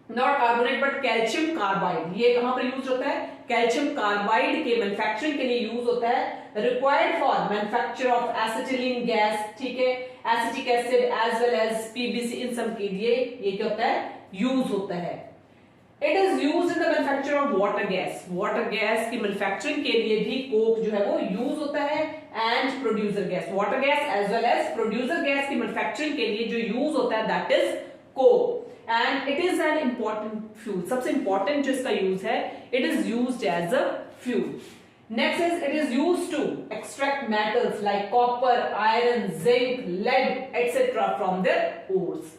not carbonate but calcium carbide. ये कहां पर यूज होता है? कैल्शियम कार्बाइड के मैन्युफैक्चरिंग के लिए यूज होता है। Required for manufacture of acetylene gas, ठीक है, acetic acid as well as PVC, इन सब के लिए ये क्या होता है? यूज होता है। It is use in the manufacture of water gas. Water gas की मैन्युफैक्चरिंग के लिए भी कोक जो है वो यूज होता है, and producer gas, water gas as well as producer gas की मैन्युफैक्चरिंग के लिए जो यूज होता है that is coke, and it is an important fuel. सबसे इंपॉर्टेंट जो इसका यूज है, it is used as a fuel. Next is it is used to extract metals like copper, iron, zinc, lead etcetera from their ores.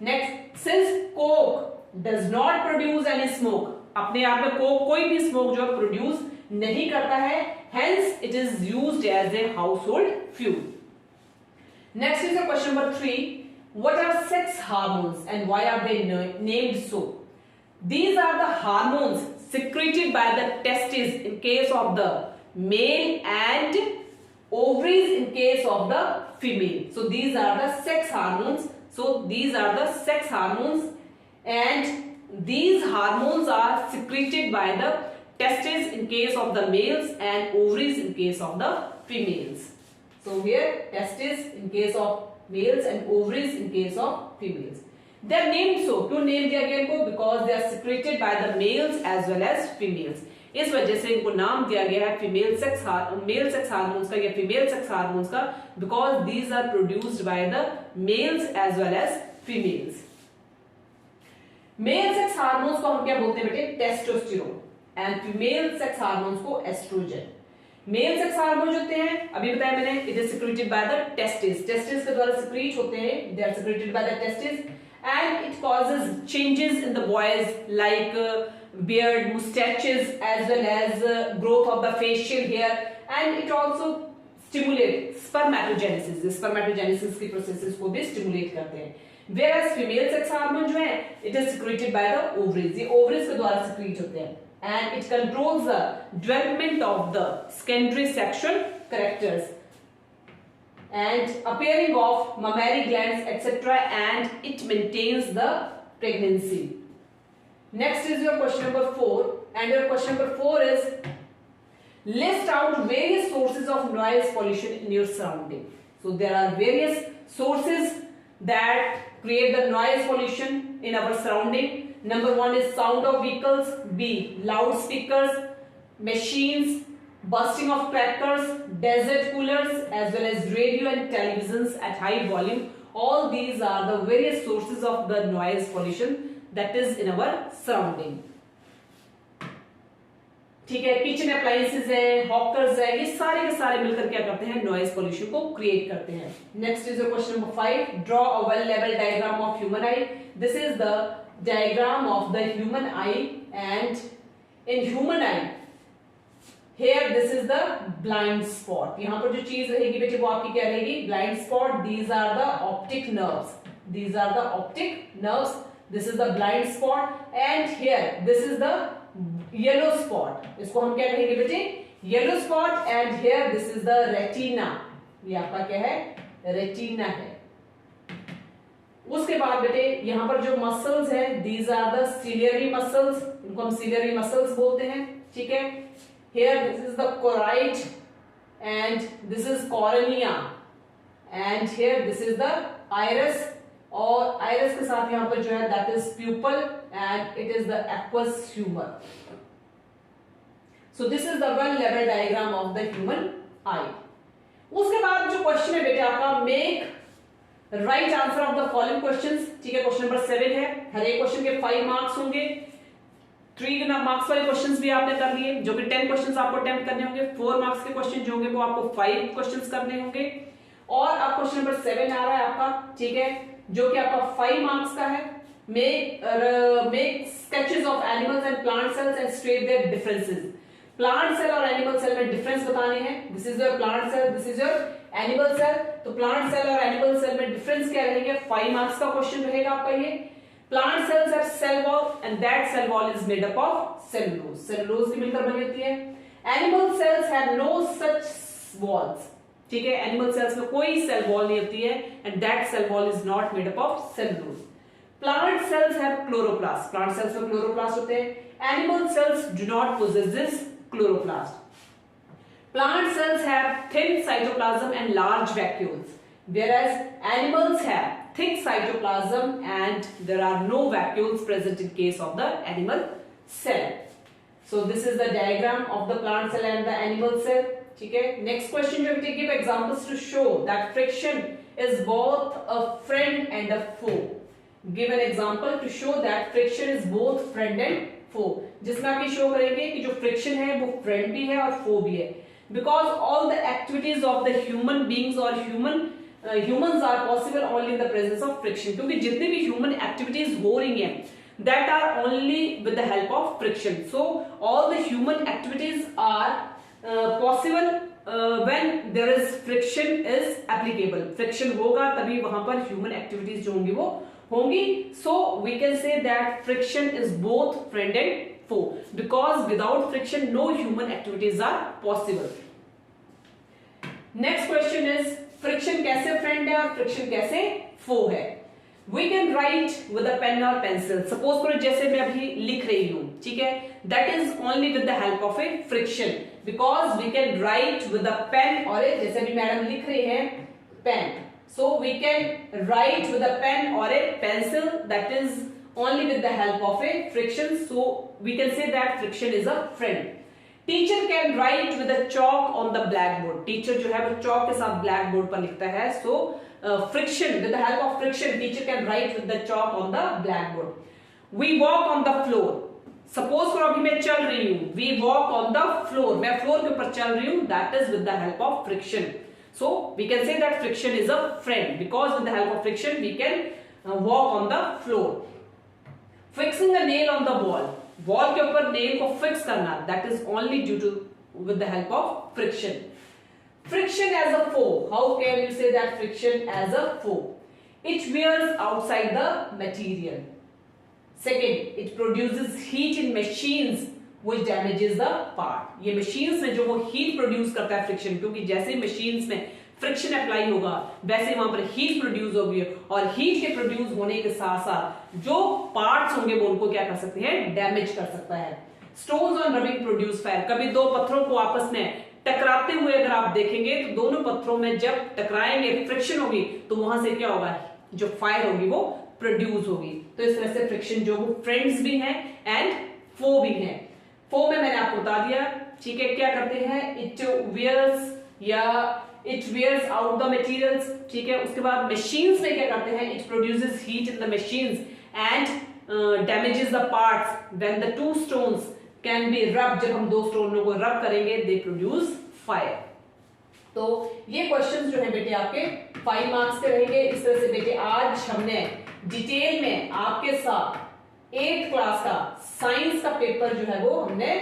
Next, since coke does not produce any smoke, अपने आप में कोक कोई भी स्मोक जो है प्रोड्यूस नहीं करता है, hence it is used as a household fuel. Next is question number 3, what are sex hormones and why are they named so? These are the hormones secreted by the testes in case of the male and ovaries in case of the female. So these are the sex hormones. So these are the sex hormones, and these hormones are secreted by the testes in case of the males and ovaries in case of the females. So here testes in case of males and ovaries in case of females. They are named so, क्यों नेम दिया गया इनको? Because they are secreted by the males as well as females, इस वजह से इनको नाम दिया गया है मेल सेक्स हार्मोन्स का या फीमेल सेक्स हार्मोन्स का, because these are produced by the males as well as females. Male sex hormones को हम क्या बोलते हैं बेटे? Testosterone, and female sex hormones को एस्ट्रोजन। मेल सेक्स हार्मोन जो होते हैं, अभी बताया मैंने, it is secreted by the testis, testis के द्वारा सिक्रीट होते हैं, they are secreted by the testis and it causes changes in the boys like beard, mustaches, as well as growth of the facial hair, and it also stimulate spermatogenesis, spermatogenesis की processes को भी stimulate करते हैं। Whereas female sex hormone जो है, it is secreted by the ovaries, ये ovaries के द्वारा secrete होते हैं, and it controls the development of the secondary sexual characters and appearing of mammary glands, etc., and it maintains the pregnancy. Next is your question number 4, and your question number 4 is list out various sources of noise pollution in your surrounding. So there are various sources that create the noise pollution in our surrounding. Number 1 is sound of vehicles, B loudspeakers, machines, bursting of crackers, desert coolers, as well as radio and televisions at high volume. All these are the various sources of the noise pollution that is in our surrounding. ठीक है, किचन अप्लायंसेस है, हॉकर्स है, ये सारे के सारे मिलकर क्या करते हैं? नॉइज पोल्यूशन को क्रिएट करते हैं। Next is question number 5, draw a well लेवल diagram of human I. This is the diagram of the human I, and in human I hear this is the blind spot. यहां पर जो चीज रहेगी बेटे वो आपकी क्या रहेगी? Blind spot. These are the optic nerves, these are the optic nerves. This is the blind spot, and here this is the yellow spot. इसको हम क्या कहेंगे बेटे? Yellow spot, and here this is the retina. ये आपका क्या है? Retina है। उसके बाद बेटे यहाँ पर जो मसल्स है, these are the ciliary muscles, इनको हम ciliary muscles बोलते हैं, ठीक है? Here this is the choroid, and this is cornea, and here this is the iris, और आइरिस के साथ यहां पर जो है that is pupil, and it is the aqueous humour. So this is the well लेवल diagram of the human eye. उसके बाद जो क्वेश्चन है बेटे आपका, make write answer of the following questions, ठीक है? क्वेश्चन नंबर 7 है, हर एक क्वेश्चन के 5 मार्क्स होंगे। 3 मार्क्स वाले क्वेश्चंस भी आपने कर लिए, जो कि 10 क्वेश्चंस आपको अटेम्प्ट करने होंगे। 4 मार्क्स के क्वेश्चन जो होंगे वो आपको 5 क्वेश्चंस करने होंगे, और अब क्वेश्चन नंबर 7 आ रहा है आपका, ठीक है, जो कि आपका 5 मार्क्स का है। Make sketches of animals and plant cells and state their differences. Plant cell और एनिमल सेल में डिफरेंस बताने हैं। This is your plant cell, this is your animal cell. तो प्लांट सेल और एनिमल सेल में डिफरेंस क्या रहेंगे? 5 मार्क्स का क्वेश्चन रहेगा आपका ये। Plant cells have cell wall, and that cell wall is made up of cellulose, cellulose की मिलकर बनी होती है। Animal cells have no such walls, ठीक है? एनिमल सेल्स में कोई सेल वॉल नहीं होती है, and that cell wall is not made up of cellulose. Plant cells have chloroplast, plant cells में क्लोरोप्लास्ट होते हैं। Animal cells do not possess this chloroplast. Plant cells have thin cytoplasm and large vacuoles, whereas animals have thick cytoplasm and there are no vacuoles present in case of the animal cell. So this is the diagram of the plant cell and the animal cell. ठीक है, नेक्स्ट क्वेश्चन जो we give examples to show that friction is both a friend and a foe. Give an example to show that friction is both friend and foe. जिसमें आप ये शो करेंगे कि जो फ्रिक्शन है वो फ्रेंड भी है और फो भी है, because all the activities of the human beings और humans are possible only in the presence of friction. क्योंकि जितनी भी ह्यूमन एक्टिविटीज हो रही हैं that are only with the help of friction. So all the human activities are possible when there is friction is applicable. Friction होगा तभी वहां पर human activities जो होंगी वो होंगी. So we can say that friction is both friend and foe, because without friction no human activities are possible. Next question is friction कैसे फ्रेंड है और फ्रिक्शन कैसे फो है. We can write with a pen और पेंसिल. सपोज करो जैसे मैं अभी लिख रही हूं, ठीक है, that is only with the help of a friction, because we can write with a pen और जैसे अभी मैडम लिख रही है pen. So we can write with a pen or a pencil, that is only with the help of a friction. So we can say that friction is a friend. Teacher can write with a chalk on the blackboard. Teacher जो है वो chalk के साथ blackboard पर लिखता है. So friction, with the help of friction, teacher can write with the chalk on the blackboard. We walk on the floor. Suppose करो अभी मैं चल रही हूँ. We walk on the floor. मैं floor के ऊपर चल रही हूँ. That is with the help of friction. So we can say that friction is a friend because with the help of friction we can walk on the floor. Fixing a nail on the wall. Wall के ऊपर nail को fix करना. That is only due to with the help of friction. Friction as a foe. How can you say that friction as a foe? It wears outside the material. Second, it produces heat in machines which damages the part. ये machines में जो वो heat produce करता है friction, क्योंकि जैसे machines में friction apply होगा वैसे वहां पर heat produce होगी और heat के produce होने के साथ साथ जो parts होंगे वो उनको क्या कर सकते हैं, damage कर सकता है. Stones on rubbing produce fire. कभी दो पत्थरों को आपस में टकराते हुए अगर आप देखेंगे तो दोनों पत्थरों में जब टकराएंगे फ्रिक्शन होगी तो वहां से क्या होगा, जो फायर होगी वो प्रोड्यूस होगी. तो इस तरह से फ्रिक्शन जो वो फ्रेंड्स भी हैं एंड फो भी हैं. फो में मैंने आपको बता दिया, ठीक है, क्या करते हैं, इट वियर्स या it wears out the materials. ठीक है, उसके बाद मशीन्स में क्या करते हैं, it produces heat in the machines and damages the parts. When the two stones can be rub, जब हम दो स्टोनों को रब करेंगे दे प्रोड्यूस फायर. तो ये क्वेश्चंस जो है बेटे आपके 5 मार्क्स के रहेंगे. इस तरह से बेटे आज हमने डिटेल में आपके साथ 8th क्लास का साइंस का पेपर जो है वो हमने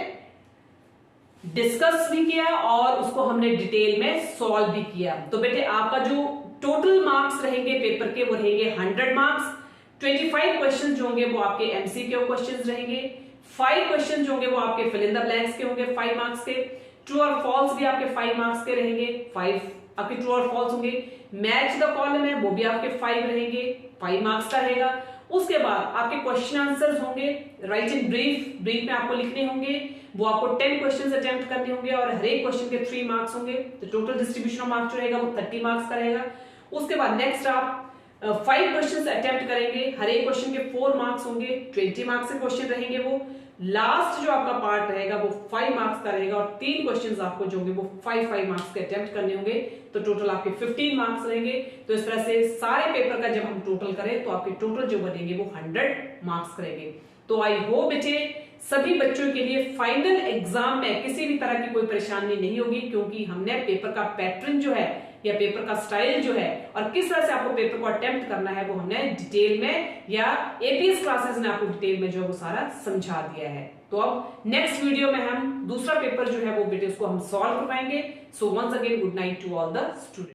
डिस्कस भी किया और उसको हमने डिटेल में सॉल्व भी किया. तो बेटे आपका जो टोटल मार्क्स रहेंगे पेपर के वो रहेंगे 100 मार्क्स. 25 क्वेश्चन जो होंगे वो आपके एमसीक्यू क्वेश्चंस रहेंगे. 5 क्वेश्चन जो होंगे वो आपके फिल इन द ब्लैंक्स के होंगे 5 मार्क्स के. ट्रू और फॉल्स भी आपके 5 मार्क्स के रहेंगे. 5 आपके ट्रू और फॉल्स होंगे. मैच द कॉलम है वो भी आपके 5 रहेंगे, 5 मार्क्स का रहेगा. उसके बाद आपके क्वेश्चन आंसर्स होंगे. राइट इन ब्रीफ, ब्रीफ में आपको लिखने होंगे, वो आपको 10 क्वेश्चंस अटेम्प्ट करने होंगे और हर एक क्वेश्चन के 3 मार्क्स होंगे. तो टोटल डिस्ट्रीब्यूशन ऑफ मार्क्स जो रहेगा वो 30 मार्क्स का रहेगा. उसके बाद नेक्स्ट आप 5 क्वेश्चंस अटेम्प्ट करेंगे, हर एक क्वेश्चन के 4 मार्क्स होंगे, 20 मार्क्स के क्वेश्चन रहेंगे. वो लास्ट जो आपका पार्ट रहेगा वो 5 मार्क्स का रहेगा और 3 क्वेश्चंस आपको जो होंगे वो 5 मार्क्स के अटेम्प्ट करने होंगे. तो टोटल आपके 15 मार्क्स रहेंगे. तो इस तरह से सारे पेपर का जब हम टोटल करें तो आपके टोटल जो बनेंगे वो 100 मार्क्स करेंगे. तो आई होप बेटे सभी बच्चों के लिए फाइनल एग्जाम में किसी भी तरह की कोई परेशानी नहीं होगी, क्योंकि हमने पेपर का पैटर्न जो है या पेपर का स्टाइल जो है और किस तरह से आपको पेपर को अटेम्प्ट करना है वो हमने डिटेल में या एपीएस क्लासेस ने आपको डिटेल में जो है वो सारा समझा दिया है. तो अब नेक्स्ट वीडियो में हम दूसरा पेपर जो है वो बेटे उसको हम सॉल्व करवाएंगे. So once again good night to all the students.